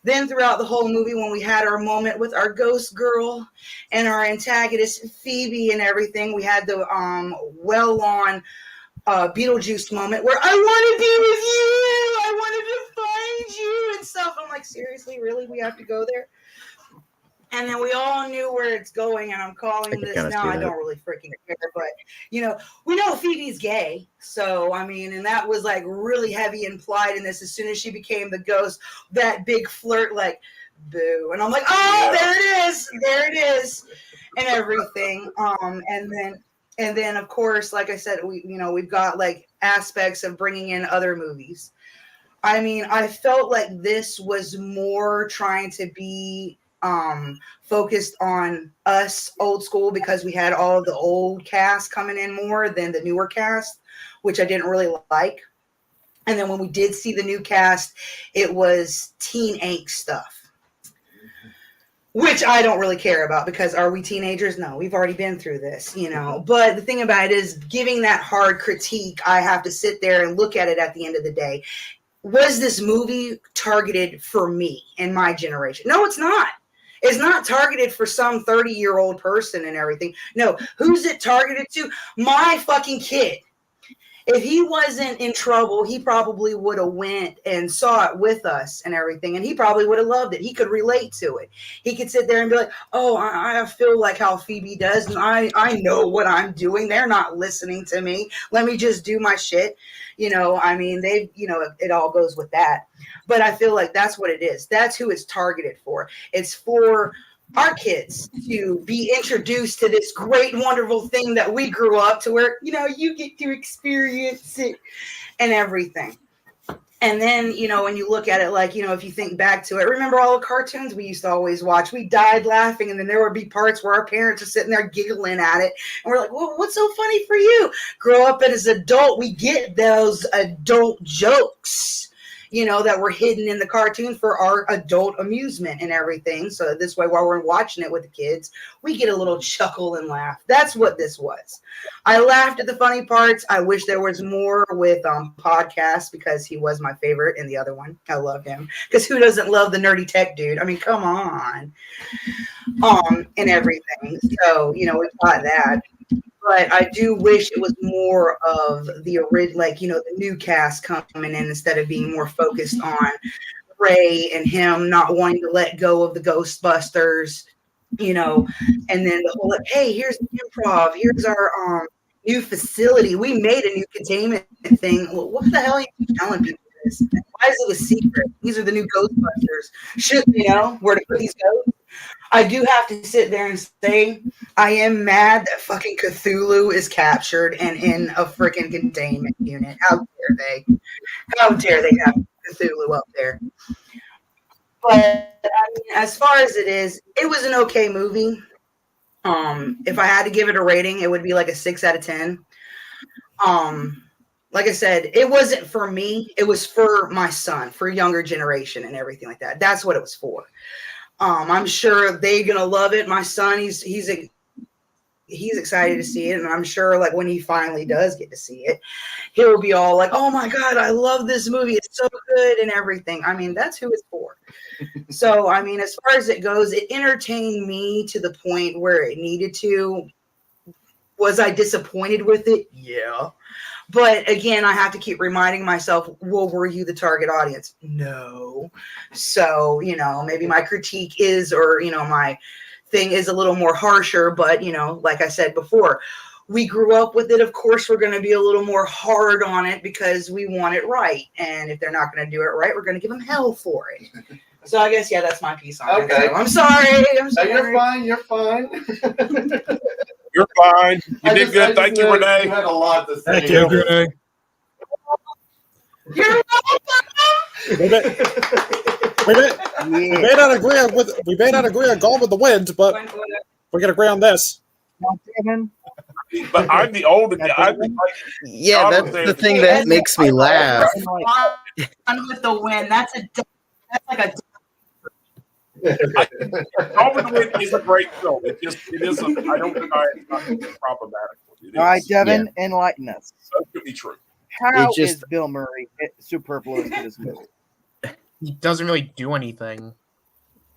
Then throughout the whole movie, when we had our moment with our ghost girl and our antagonist Phoebe and everything, we had the well-on Beetlejuice moment where I want to be with you. I wanted to find you and stuff. I'm like, seriously, really? We have to go there? And then we all knew where it's going, and I'm calling this now. I don't really freaking care, but we know Phoebe's gay, so I mean, and that was really heavy implied in this. As soon as she became the ghost, that big flirt, boo. And I'm like, oh, there it is, and everything. And then of course, like I said, we've got like aspects of bringing in other movies. I mean, I felt like this was more trying to be focused on us old school because we had all of the old cast coming in more than the newer cast, which I didn't really like. And then when we did see the new cast, it was teen angst stuff, which I don't really care about because are we teenagers? No, we've already been through this, But the thing about it is giving that hard critique, I have to sit there and look at it at the end of the day. Was this movie targeted for me and my generation? No, it's not. It's not targeted for some 30-year-old person and everything. No, who's it targeted to? My fucking kid. If he wasn't in trouble, he probably would have went and saw it with us and everything, and he probably would have loved it. He could relate to it. He could sit there and be like, oh, I feel like how Phoebe does, and I know what I'm doing. They're not listening to me. Let me just do my shit. I mean, it all goes with that. But I feel like that's what it is. That's who it's targeted for. It's for our kids to be introduced to this great, wonderful thing that we grew up to where, you get to experience it and everything. And then, when you look at it, like, if you think back to it, remember all the cartoons we used to always watch? We died laughing, and then there would be parts where our parents are sitting there giggling at it. And we're like, well, what's so funny for you? Grow up as an adult, we get those adult jokes, that were hidden in the cartoon for our adult amusement and everything. So this way, while we're watching it with the kids, we get a little chuckle and laugh. That's what this was. I laughed at the funny parts. I wish there was more with podcasts because he was my favorite in the other one. I loved him because who doesn't love the nerdy tech dude? I mean, come on, and everything. So we've got that. But I do wish it was more of the original, like, the new cast coming in instead of being more focused on Ray and him not wanting to let go of the Ghostbusters, and then the whole, like, hey, here's the improv, here's our new facility. We made a new containment thing. Well, what the hell are you telling people this? Why is it a secret? These are the new Ghostbusters. Should they know where to put these ghosts? I do have to sit there and say I am mad that fucking Cthulhu is captured and in a freaking containment unit. How dare they? How dare they have Cthulhu up there? But I mean, as far as it was an okay movie. If I had to give it a rating, it would be like a 6 out of 10. Like I said, it wasn't for me. It was for my son, for younger generation and everything like that. That's what it was for. I'm sure they're gonna love it. My son, he's excited to see it, and I'm sure like when he finally does get to see it, he'll be all like, "Oh my god, I love this movie! It's so good and everything." I mean, that's who it's for. So, I mean, as far as it goes, it entertained me to the point where it needed to. Was I disappointed with it? Yeah. But again, I have to keep reminding myself, well, were you the target audience? No. So, maybe my critique is, or, my thing is a little more harsher, but, like I said before, we grew up with it. Of course, we're going to be a little more hard on it because we want it right. And if they're not going to do it right, we're going to give them hell for it. So I guess, that's my piece on it. Okay. So I'm sorry. No, you're fine. You're fine. You're fine. You did good. Thank you, Renee. You had a lot to say. Thank you. Renee. You're We may not agree on Gone with the Wind, but we can agree on this. But I'm the old. Yeah, that's the thing that makes me laugh. Gone with the Wind. That's like a. Gone with the Wind is a great film. It is. I don't deny it's not problematic. All right, Devin, enlighten us. So could be true. How It just- is Bill Murray superfluous to this movie? He doesn't really do anything.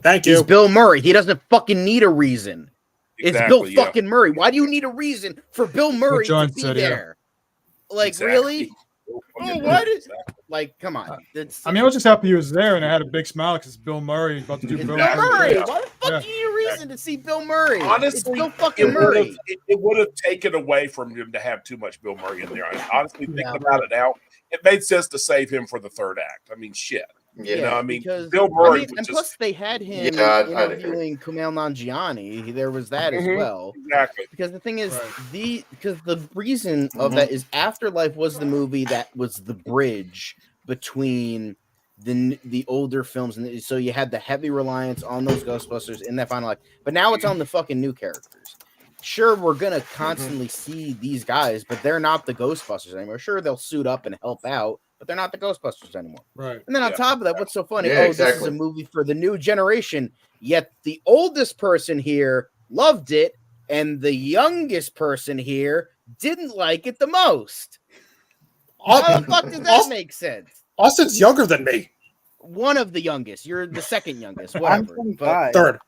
Thank He's you. Bill Murray. He doesn't fucking need a reason. It's Bill Exactly, yeah. fucking Murray. Why do you need a reason for Bill Murray John to be said, yeah. there? Like, Exactly. really? Oh, what? Like, come on. I mean, I was just happy he was there, and I had a big smile because it's Bill Murray about to do It's Bill Bill Murray. Yeah. Why the fuck Yeah. do you need a reason to see Bill Murray? Honestly, it's Bill fucking It Murray. would have taken away from him to have too much Bill Murray in there. Honestly, thinking Yeah. about it now, it made sense to save him for the third act. I mean, shit. Yeah. know, I mean, because Bill Murray and was plus they had him Yeah, I'd agree. interviewing Kumail Nanjiani. There was that as Mhm. well. exactly. Because the thing is, Right. because the reason of that is Afterlife was the movie that was the bridge between the older films, and so you had the heavy reliance on those Ghostbusters in that final act, but now it's on the fucking new characters. Sure, we're gonna constantly see these guys, but they're not the Ghostbusters anymore. Sure, they'll suit up and help out, but they're not the Ghostbusters anymore. Right. And then on Yeah. top of that, what's so funny? Yeah, Oh, this is exactly. a movie for the new generation. Yet the oldest person here loved it, and the youngest person here didn't like it the most. How the fuck does that make sense? Austin's younger than me. One of the youngest. You're the second youngest. I'm Whatever. But 25. Third.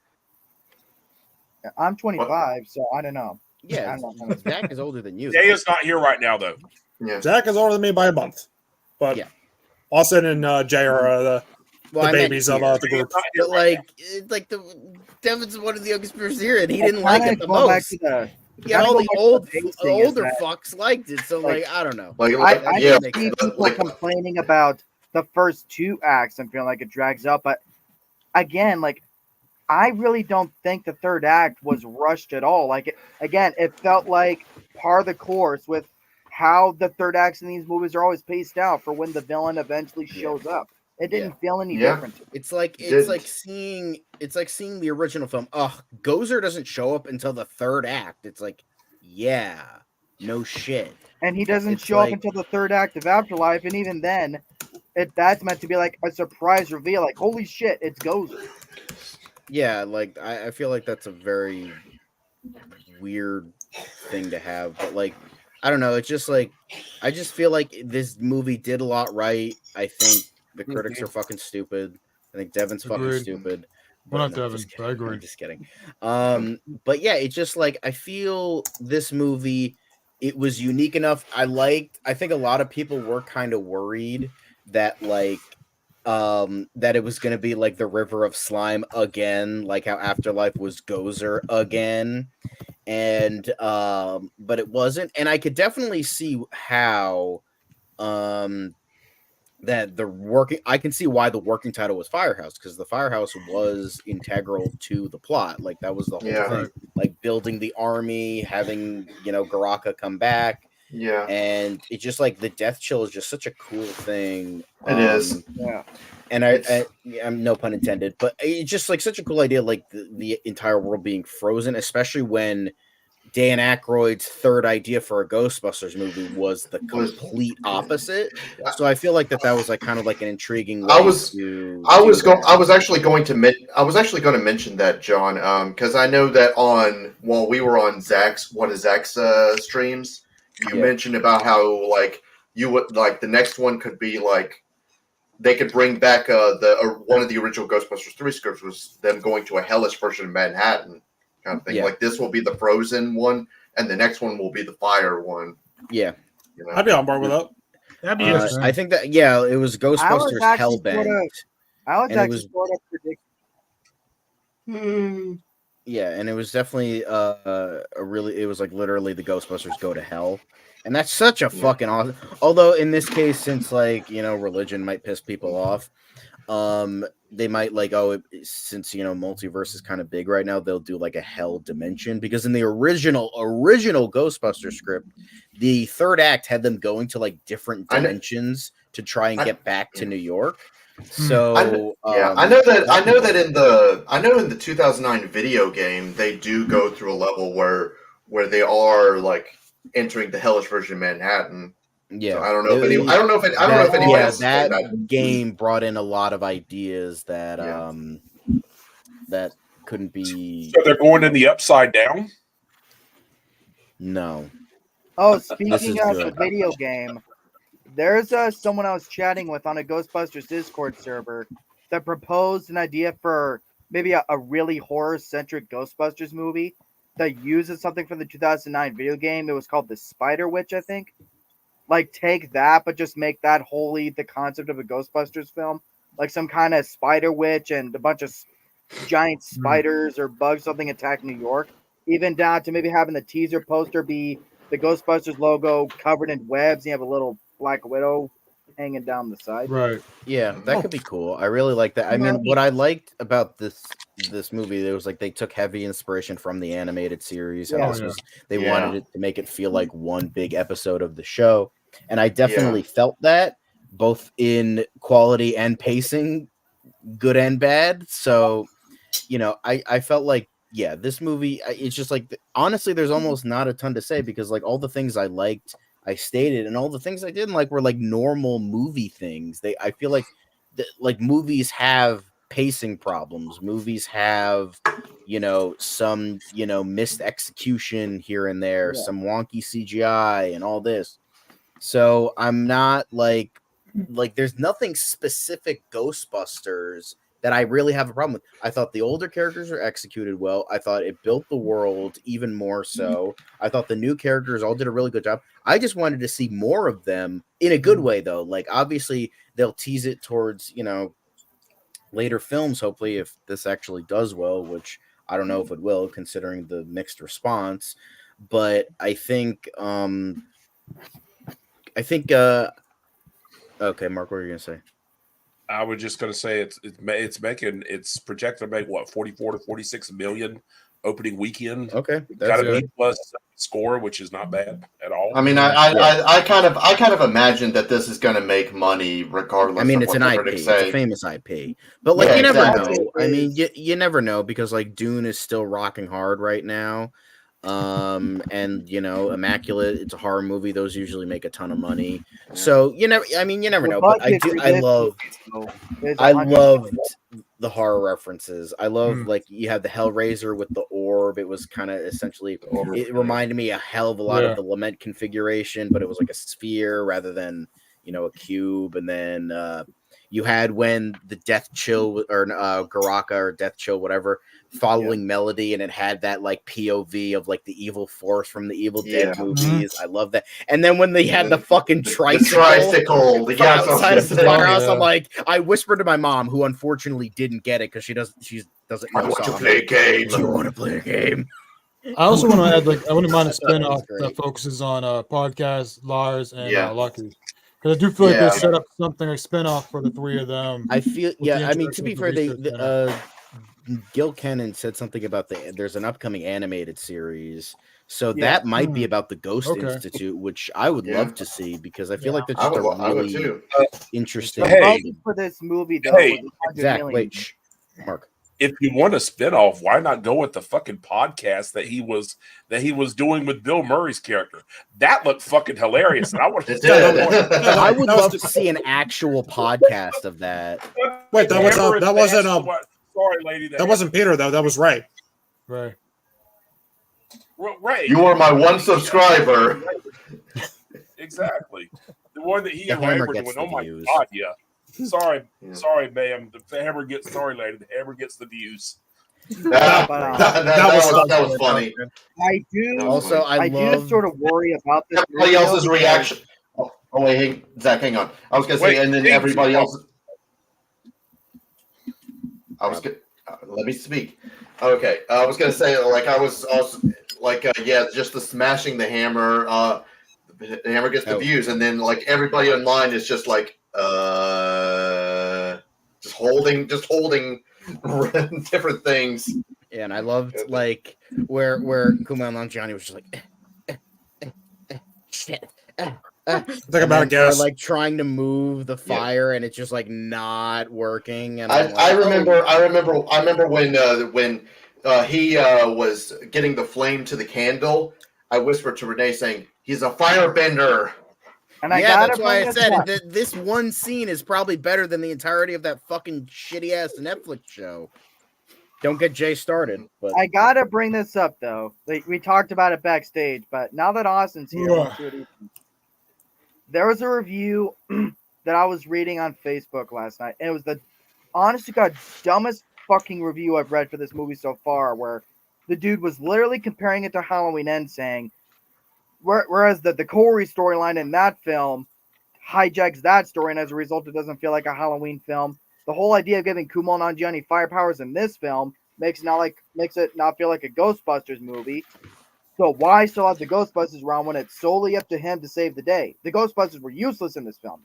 I'm 25, so I don't know. yeah, I'm not- Zach is older than you. Jay though. is not here right now, though. Yeah. Zach is older than me by a month. But Yeah. Austin and Jay are the Well, I meant babies of here. the group. Not here But right like Devin's one of the youngest persons here, and he I didn't like kinda it the go back most. to the- Yeah, all go the back to old the base thing is older that, fucks liked it. So like, I don't know. Like, I yeah, can see people like, complaining about the first two acts and feeling like it drags up, but again, like I really don't think the third act was rushed at all. Like it felt like par the course with how the third acts in these movies are always paced out for when the villain eventually shows up. It didn't feel any Yeah. different. It's like Didn't. seeing the original film. Ugh, Gozer doesn't show up until the third act. It's like, yeah, no shit. And he doesn't It's show up like- until the third act of Afterlife, and even then, that's meant to be like a surprise reveal. Like, holy shit, it's Gozer. Yeah, like I feel like that's a very weird thing to have, but like I don't know. It's just like I just feel like this movie did a lot right. I think the critics are fucking stupid. I think Devin's fucking Agreed. stupid. Well, not No, I'm Devin, just but I kidding. agree. I'm just kidding. But yeah, it's just like I feel this movie. It was unique enough. I think a lot of people were kind of worried that that it was going to be like the River of Slime again, like how Afterlife was Gozer again, and but it wasn't. And I could definitely see how that I can see why the working title was Firehouse, because the Firehouse was integral to the plot. Like that was the whole Yeah. thing, Right. like building the army, having Garaka come back. Yeah. And it's just like the death chill is just such a cool thing. It is. Yeah. And I'm no pun intended, but it's just like such a cool idea, like the entire world being frozen, especially when Dan Aykroyd's third idea for a Ghostbusters movie was the complete opposite. So I feel like that was like kind of like an intriguing way I was actually going to mention that, John, because I know that while we were on one of Zach's streams, you mentioned about how like you would like the next one could be like they could bring back one of the original Ghostbusters 3 scripts was them going to a hellish version of Manhattan kind of thing. Yeah. Like this will be the frozen one, and the next one will be the fire one. Yeah. I'd be on board with that. That'd be Yeah. interesting. I think that it was Ghostbusters actually Hellbent. I was And it actually was- sort of predicting. Yeah, and it was definitely it was like literally the Ghostbusters go to hell. And that's such a fucking awesome. Although in this case, since religion might piss people off, they might since multiverse is kind of big right now, they'll do like a hell dimension, because in the original Ghostbuster script, the third act had them going to like different dimensions to try and get back to New York. So I know that in the 2009 video game they do go through a level where they are like entering the hellish version of Manhattan. Yeah, so I don't know if anyone else that played that game brought in a lot of ideas that that couldn't be. So they're going in the upside down. No. Oh, is speaking of the good. video game, there's someone I was chatting with on a Ghostbusters Discord server that proposed an idea for maybe a really horror-centric Ghostbusters movie that uses something from the 2009 video game. It was called The Spider Witch, I think. Like, take that, but just make that wholly the concept of a Ghostbusters film. Like some kind of spider witch and a bunch of giant spiders or bugs, something attack New York. Even down to maybe having the teaser poster be the Ghostbusters logo covered in webs. You have a little Black Widow hanging down the side. Right. Yeah, that could be cool. I really like that. I mean, what I liked about this movie, it was like they took heavy inspiration from the animated series, and Yeah. this Oh, yeah. was they Yeah. wanted it to make it feel like one big episode of the show, and I definitely felt that both in quality and pacing, good and bad. So, I felt like this movie. It's just like honestly, there's almost not a ton to say because like all the things I liked, I stated, and all the things I didn't like were like normal movie things. I feel like like movies have pacing problems. Movies have some missed execution here and there, Yeah. some wonky CGI and all this. So I'm not like there's nothing specific Ghostbusters that I really have a problem with. I thought the older characters were executed well. I thought it built the world even more so. I thought the new characters all did a really good job. I just wanted to see more of them in a good way though. Like obviously they'll tease it towards, later films hopefully if this actually does well, which I don't know if it will considering the mixed response. But I think okay, Mark, what were you gonna say? I was just going to say it's projected to make what 44 to 46 million opening weekend. Okay, Got that's a good. B plus score, which is not bad at all. I mean, I kind of imagine that this is going to make money regardless. I mean, of it's what an the IP. critics It's say. a famous IP. But like Yeah, you never exactly. know. I mean, you never know because like Dune is still rocking hard right now. And Immaculate, it's a horror movie. Those usually make a ton of money. So you never The know. But budget for I this love movie, though, is I 100 loved the horror references. I love Mm. like you have the Hellraiser with the orb. It was kind of essentially it reminded me a hell of a lot Yeah. of the Lament configuration, but it was like a sphere rather than a cube. And then you had when the Death Chill or Garaka or Death Chill, whatever, following Melody, and it had that like POV of like the evil force from the Evil Dead Yeah. movies. I love that. And then when they had the fucking The tricycle. tricycle. From Yeah, that's what I was outside gonna of the say. firehouse, Yeah. I'm like, I whispered to my mom, who unfortunately didn't get it because she doesn't I know want to soccer. play a game. Do you want to play a game? I also want to add, like, I wouldn't mind a I thought that was spin-off that great. focuses on podcast, Lars, and Yeah. Lucky. Because I do feel like Yeah. they set up something, a spin-off for the three of them. I feel, with the I mean, to introduction be of the fair, research center. Gil Kennan said something about there's an upcoming animated series, so Yeah. that might be about the Ghost Okay. Institute, which I would Yeah. love to see because I feel like that's I just would, a I would really too. interesting. The Hey. budget for this movie, though, Hey. was 100 Zach, million. wait, shh. Mark. If you want a spinoff, why not go with the fucking podcast that he was doing with Bill Murray's character? That looked fucking hilarious, and I want to. It did. I would That was love to see an actual podcast of that. Wait, that was that wasn't Sorry, lady. that wasn't Peter though. That was Ray. Right. Ray. You are my one subscriber. Exactly. The one that he The and Ray hammer were gets doing. the Oh my views. god, yeah. Sorry, Yeah. sorry, ma'am. The hammer gets sorry, lady. The hammer gets the views. That That was funny. I do. Also, I do love sort of worry about this. Everybody movie, though, else's because- reaction. Oh wait, hey, Zach, hang on. I was gonna say, Wait, and then hey, everybody Zach. else. Let me speak. Okay, I was gonna say, like, I was like, just the smashing the hammer. The hammer gets the Oh. views, and then like everybody online is just like, just holding different things. Yeah, and I loved like where Kumail Nanjiani was just like shit. Think about it, They're guys. like trying to move the fire and it's just like not working. And I remember when he was getting the flame to the candle. I whispered to Renee saying, "He's a firebender." And I yeah, gotta that's why bring I this said up. that this one scene is probably better than the entirety of that fucking shitty ass Netflix show. Don't get Jay started, but I gotta bring this up though. Like we talked about it backstage, but now that Austin's here, let's see what he thinks. There was a review that I was reading on Facebook last night, and it was the honest to God dumbest fucking review I've read for this movie so far, where the dude was literally comparing it to Halloween End, saying, whereas the Corey storyline in that film hijacks that story, and as a result, it doesn't feel like a Halloween film. The whole idea of giving Kumail Nanjiani fire powers in this film makes it not feel like a Ghostbusters movie. So why still have the Ghostbusters around when it's solely up to him to save the day? The Ghostbusters were useless in this film.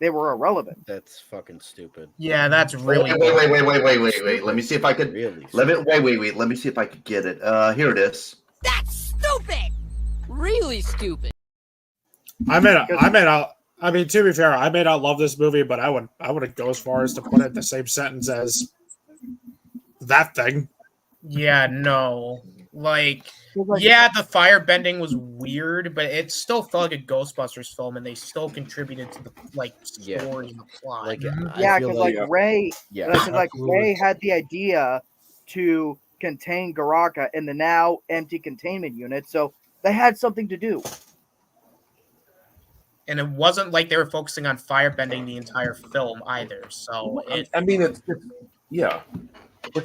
they were irrelevant. That's fucking stupid. Yeah, that's really Wait. Let me see if I could. Really? Wait. Let me see if I could get it. Here it is. That's stupid. Really stupid. I mean, to be fair, I may not love this movie, but I wouldn't go as far as to put it in the same sentence as that thing. Yeah, no. Like, Like, yeah, the fire bending was weird, but it still felt like a Ghostbusters film, and they still contributed to the Yeah. story and the plot. Like, yeah, I feel because like Ray, yeah, because like absolutely. Ray had the idea to contain Garaka in the now empty containment unit, so they had something to do. And it wasn't like they were focusing on fire bending the entire film either. So I mean, it's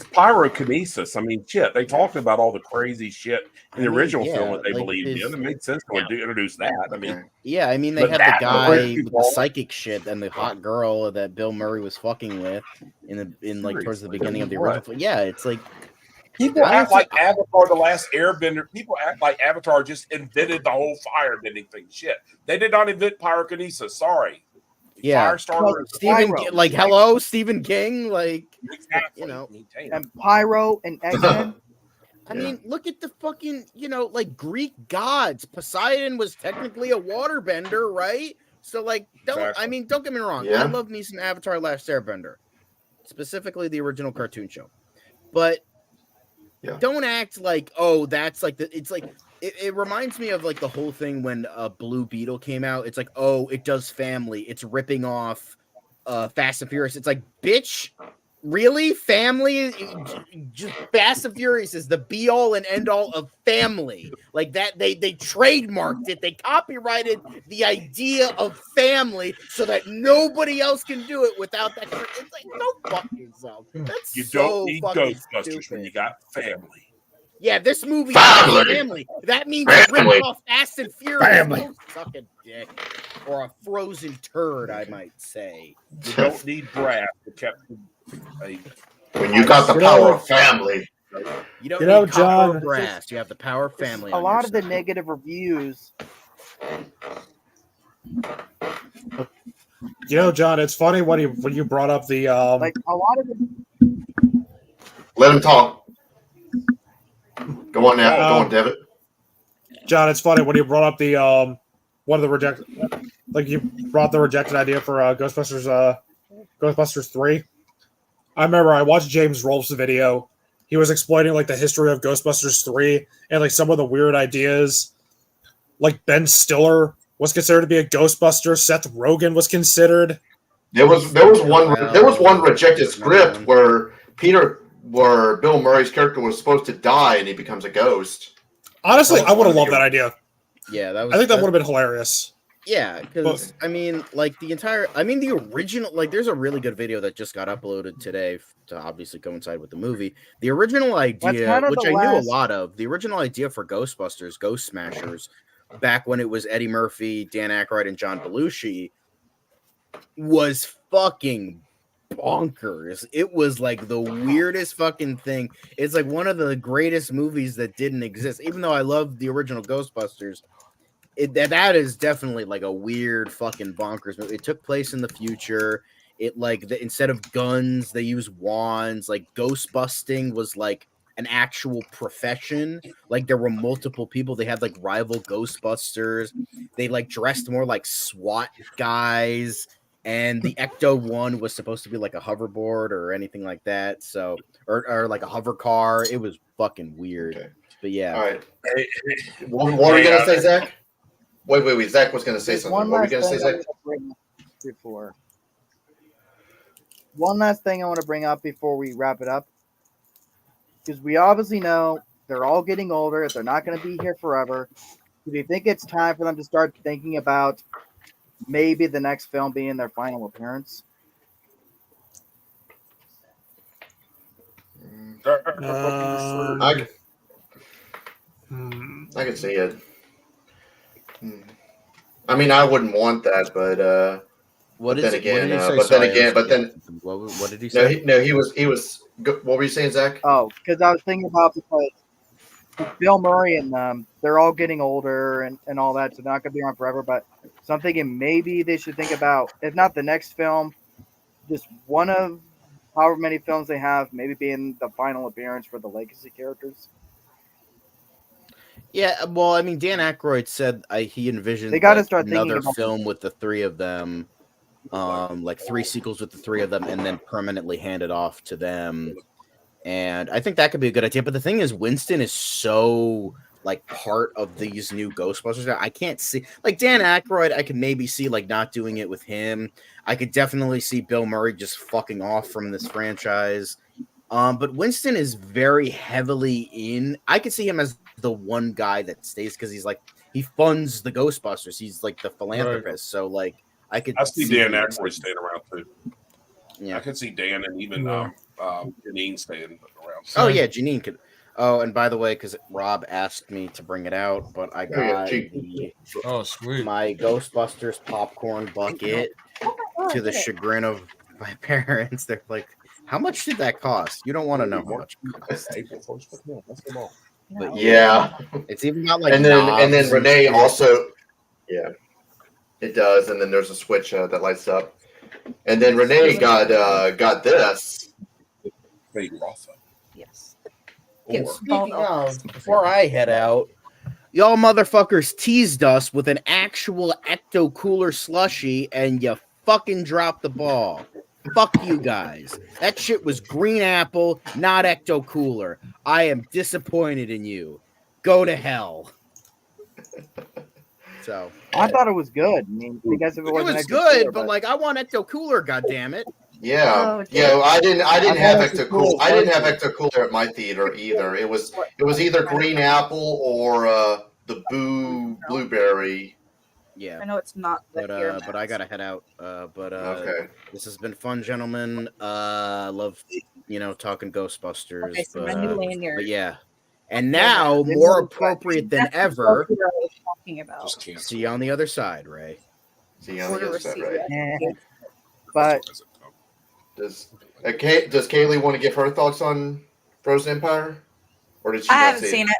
pyrokinesis. I mean, shit. They talked about all the crazy shit in the original film that they believed in. It made sense to introduce that. I mean, yeah. I mean, they But had that the was guy way too with the long. psychic shit and the hot girl that Bill Murray was fucking with in like towards the Seriously, beginning of the what? original film. Yeah, it's like people I act don't like Avatar: The Last Airbender. People act like Avatar just invented the whole fire bending thing. Shit, they did not invent pyrokinesis. Sorry. Yeah. Firestarter. is- Stephen, Pyro. like hello, Stephen King, like Exactly. you know. And Pyro and X-Men. I mean, look at the fucking, like Greek gods. Poseidon was technically a waterbender, right? So, like, Exactly. don't get me wrong. Yeah. I love me some Avatar: Last Airbender, specifically the original cartoon show. But Yeah. don't act like, oh, that's like it's like it reminds me of like the whole thing when Blue Beetle came out. It's like, oh, it does family. It's ripping off Fast and Furious. It's like, bitch. Really? Family? Just Fast and Furious is the be all and end all of family. Like that, they trademarked it. They copyrighted the idea of family so that nobody else can do it without that. It's like, don't fuck yourself. That's You so don't need fucking Ghostbusters when stupid. you got family. Yeah, this movie Family. is family. That means it Family. ripped off Fast and Furious. Family. Don't suck a dick. Or a frozen turd, I might say. You don't need brass to kept a When you got the power of family. You don't You know, need copper or John, brass. You have the power of family. A on lot your of the side. negative reviews. You know, John, it's funny when you brought up the Like a lot of the Let him talk. Go on now. Go on, Devitt. John, it's funny when you brought up the one of the rejected, like you brought the rejected idea for Ghostbusters 3. I remember I watched James Rolfe's video. He was explaining like the history of Ghostbusters 3 and like some of the weird ideas. Like Ben Stiller was considered to be a Ghostbuster. Seth Rogen was considered. There was one rejected script where Bill Murray's character was supposed to die and he becomes a ghost. Honestly, That was I would have one loved that idea. Yeah, that was. I think that would have been hilarious. Yeah, because I mean, like the original, like there's a really good video that just got uploaded today to obviously coincide with the movie. The original idea, kind of which the I knew a last- lot of, the original idea for Ghostbusters, Ghost Smashers, back when it was Eddie Murphy, Dan Aykroyd, and John Belushi, was fucking bonkers. It was like the weirdest fucking thing. It's like one of the greatest movies that didn't exist. Even though I love the original Ghostbusters, that is definitely like a weird fucking bonkers movie. It took place in the future. It like instead of guns, they use wands. Like ghost busting was like an actual profession. Like there were multiple people. They had like rival Ghostbusters. They like dressed more like SWAT guys. And the Ecto one was supposed to be like a hoverboard or anything like that. So or like a hover car. It was fucking weird. Okay. But yeah. All right. What were you gonna say, Zach? Wait. Zach was gonna say There's something. one What were last you gonna say, thing I Zach? want to bring up before. One last thing I want to bring up before we wrap it up, because we obviously know they're all getting older. They're not going to be here forever. Do you think it's time for them to start thinking about maybe the next film being their final appearance? I can see it. I mean, I wouldn't want that, but What then is again, what did he say? but Sorry, then again, I was but then confused. What did he say? no, he was. What were you saying, Zach? Oh, because I was thinking about because Bill Murray and they're all getting older and all that, so they're not gonna be around forever. But so I'm thinking maybe they should think about, if not the next film, just one of however many films they have, maybe being the final appearance for the legacy characters. Yeah, well, I mean, Dan Aykroyd said he envisioned They gotta like start thinking another about- film with the three of them, like 3 sequels with the 3 of them, and then permanently hand it off to them. And I think that could be a good idea. But the thing is, Winston is so like part of these new Ghostbusters. I can't see like Dan Aykroyd. I could maybe see like not doing it with him. I could definitely see Bill Murray just fucking off from this franchise. But Winston is very heavily in. I could see him as the one guy that stays because he's like he funds the Ghostbusters. He's like the philanthropist. So like I could. I see Dan him Aykroyd staying around too. Yeah. I could see Dan and even Yeah. Janine staying around. Oh yeah, Janine could. Oh, and by the way, because Rob asked me to bring it out, but I got Oh, sweet. my Ghostbusters popcorn bucket to the chagrin of my parents. They're like, "How much did that cost?" You don't want to know how much it cost. April 1st. Yeah, that's the ball. But Yeah. it's even got like and then knobs Renee shit. also, yeah, it does. And then there's a switch that lights up. And then Renee got this. Hey, Rafa. Yes. Or, Speaking of, before I head out, y'all motherfuckers teased us with an actual Ecto Cooler slushie, and you fucking dropped the ball. Fuck you guys. That shit was green apple, not Ecto Cooler. I am disappointed in you. Go to hell. So I thought it was good. I mean, because if it it wasn't was Ecto good, Cooler, but like I want Ecto Cooler, goddammit. Yeah, Oh, yeah. I didn't have thought it was Ecto Cooler. cool. I didn't have Ecto Cooler at my theater either. It was either green apple or the blueberry. Yeah. I know it's not the But I gotta head out. Okay. This has been fun, gentlemen. Love talking Ghostbusters. Okay, so my new lanyard. But yeah. And now, Yeah, more but- appropriate than That's ever. what I was talking about. just cancel. See you on the other side, Ray. See you on the Order other side, receipt. right? Eh. But Does Kaylee want to give her thoughts on Frozen Empire, or did she? I not haven't see seen it.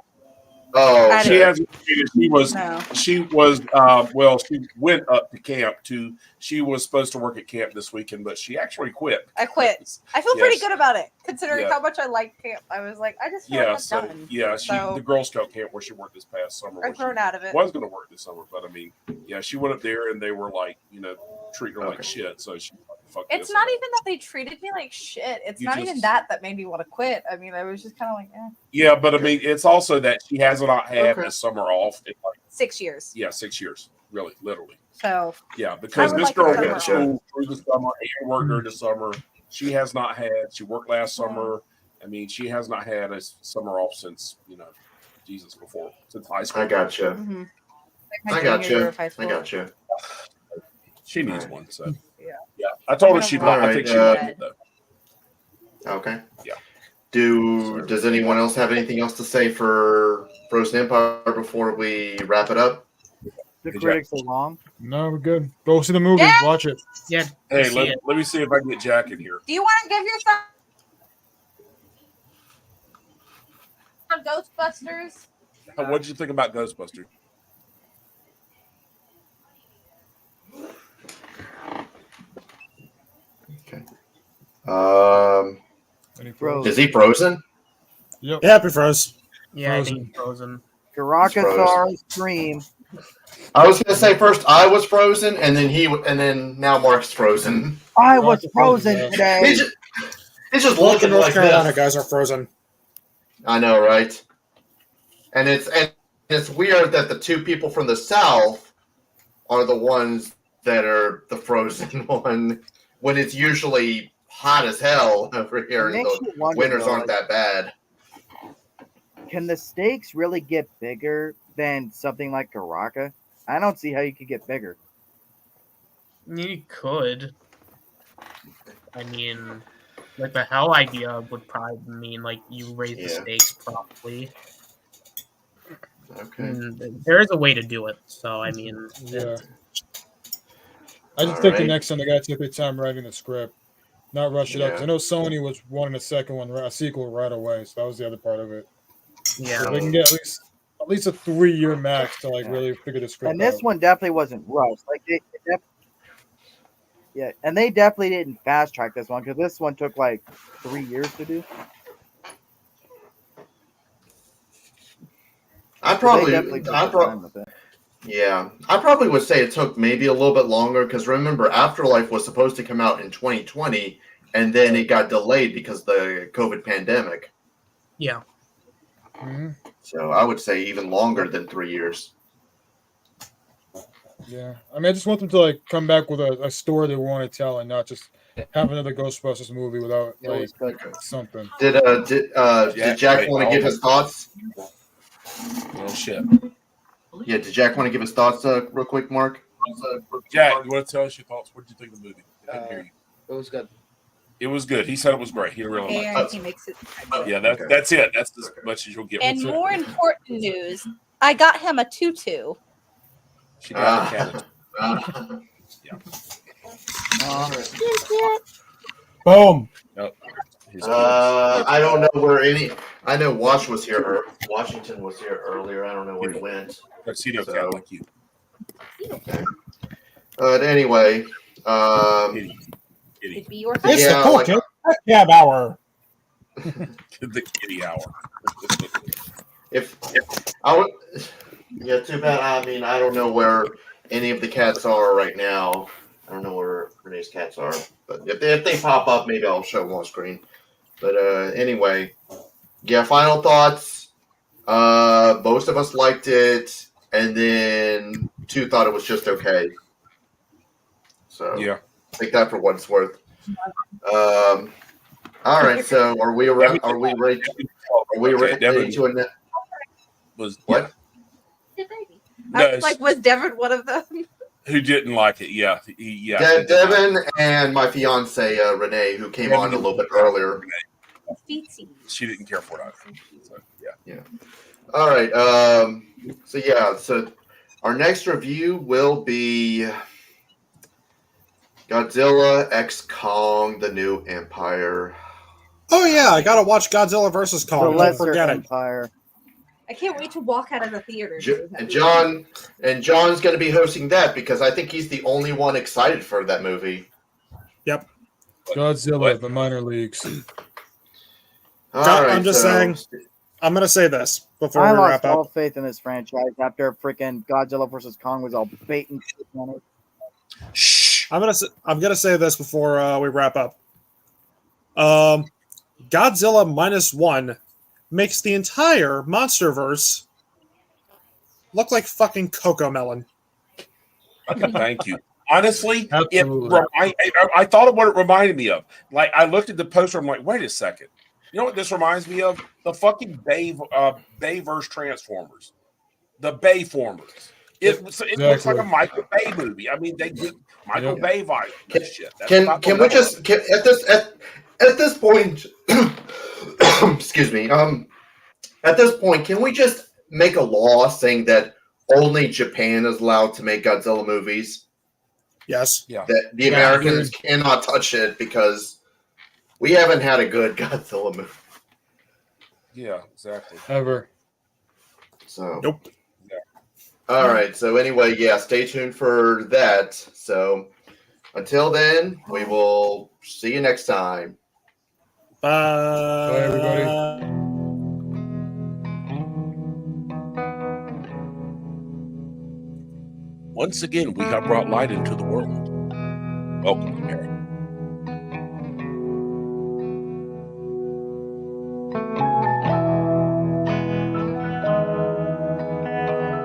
Oh, I okay. She hasn't seen it. No. She went up to camp she was supposed to work at camp this weekend, but she actually quit. I quit. I feel pretty Yes. good about it, considering Yeah. how much I like camp. I was like, I just feel Yeah, like I'm so done. yeah, So- the Girl Scout camp where she worked this past summer. I'm where thrown she out of it. was going to work this summer, but I mean, yeah, she went up there and they were like, treating her like shit. So she fuck It's this. not even that they treated me like shit. It's You not just- even that made me want to quit. I mean, I was just kind of like, Yeah, but I mean, it's also that she has not had Okay. a summer off in like 6 years. 6 years, really, literally. So Yeah, because would this like a girl summer went to off. school through the summer and worked during the summer. She has not had. She worked last summer. I mean, she has not had a summer off since since high school. I gotcha. like I my junior year gotcha. of high I school. gotcha. She needs Alright. one. So Yeah. I told her I'm she'd gonna like. I watch think it. she'd like it though. Okay. Yeah. Does anyone else have anything else to say for Frozen Empire before we wrap it up? the Good critics are wrong. No, we're good. Go see the movie. Yeah. Watch it. Yeah. Hey, see let, it. let me see if I can get Jack in here. Do you want to give your son on Ghostbusters? What did you think about Ghostbusters? Any Frozen. Is he frozen? Yep. Yeah, happy froze. Yeah, Frozen. I think Frozen. Garakazar Scream. I was gonna say first I was frozen, and then now Mark's frozen. I was Garakazar frozen frozen. today. He's just Look looking in North like Carolina, this. guys are frozen. I know, right? And it's weird that the two people from the south are the ones that are the frozen one when it's usually hot as hell over here, and Makes the you wonder, winters though, aren't that bad. Can the stakes really get bigger than something like Garaka? I don't see how you could get bigger. You could. I mean, like the hell idea would probably mean like you raise the Yeah. stakes properly. Okay. And there is a way to do it. So I mean, Yeah. I just think the Alright. next time they got to take their time writing the script, not rush it up. 'Cause Yeah. I know Sony was wanting a second one, a sequel right away, so that was the other part of it. Yeah. So they can get at least a 3-year max to like really figure the script And this out. one definitely wasn't rushed. Like yeah, and they definitely didn't fast track this one because this one took like 3 years to do. I So probably, they definitely took I their pro- time with it. yeah, I probably would say it took maybe a little bit longer because remember, Afterlife was supposed to come out in 2020, and then it got delayed because of the COVID pandemic. Yeah. Mhm. So I would say even longer than 3 years. Yeah, I mean, I just want them to like come back with a story they want to tell, and not just have another Ghostbusters movie without It was like good. something. Did Jack want to give his thoughts? Oh shit. Yeah, did Jack want to give his thoughts real quick, Mark? Jack, you want to tell us your thoughts? What did you think of the movie? I didn't hear you. It was good. It was good. He said it was great. He really liked And he makes it. it. Yeah, that's it. That's as much as you'll get. And with it. more important news, I got him a tutu. She got a cat. Boom. I don't know where any. I know Washington was here earlier. I don't know where he went. Tuxedo cat like you. But anyway, Kitty. It'd be your It's Yeah, the cool like- kid cab hour. The kitty hour. if I would, yeah, too bad. I mean, I don't know where any of the cats are right now. I don't know where Renee's cats are, but if they pop up, maybe I'll show them on screen. But anyway, yeah. Final thoughts. Most of us liked it, and then 2 thought it was just okay. So Yeah. take that for what it's worth. All right. So are we ready? Are we ready? Are we ready Devin to an was what? I No, was like, was Devin one of them? who didn't like it? Yeah, he Devin and my fiance Renee, who came on a little bit earlier. She didn't care for it either. So, yeah. All right. So our next review will be Godzilla X Kong: The New Empire. Oh yeah, I gotta watch Godzilla versus The Kong. Don't Lesser forget it. Empire. I can't wait to walk out of the theater. And John's going to be hosting that because I think he's the only one excited for that movie. Yep. Godzilla, the minor leagues. All right, I'm just saying. I'm gonna say this before I we lost wrap all up. faith in this franchise after freaking Godzilla versus Kong was all bait and switch on it. Shh. I'm gonna say this before we wrap up. Godzilla -1 makes the entire MonsterVerse look like fucking Cocomelon. Thank you. Honestly, Absolutely. I thought of what it reminded me of. Like I looked at the poster, I'm like, wait a second. You know what this reminds me of? The fucking Bayverse Transformers. The Bayformers. It looks like a Michael Bay movie. I mean, they get Michael Bay vibe. That shit. That's about Can the we level. just at this point? Excuse me. At this point, can we just make a law saying that only Japan is allowed to make Godzilla movies? Yes. Yeah. That the Americans cannot touch it because we haven't had a good Godzilla movie. Yeah, exactly. Ever. So Nope. all right. So anyway, yeah, stay tuned for that. So until then, we will see you next time. Bye. Bye, everybody. Once again, we have brought light into the world. Welcome, America.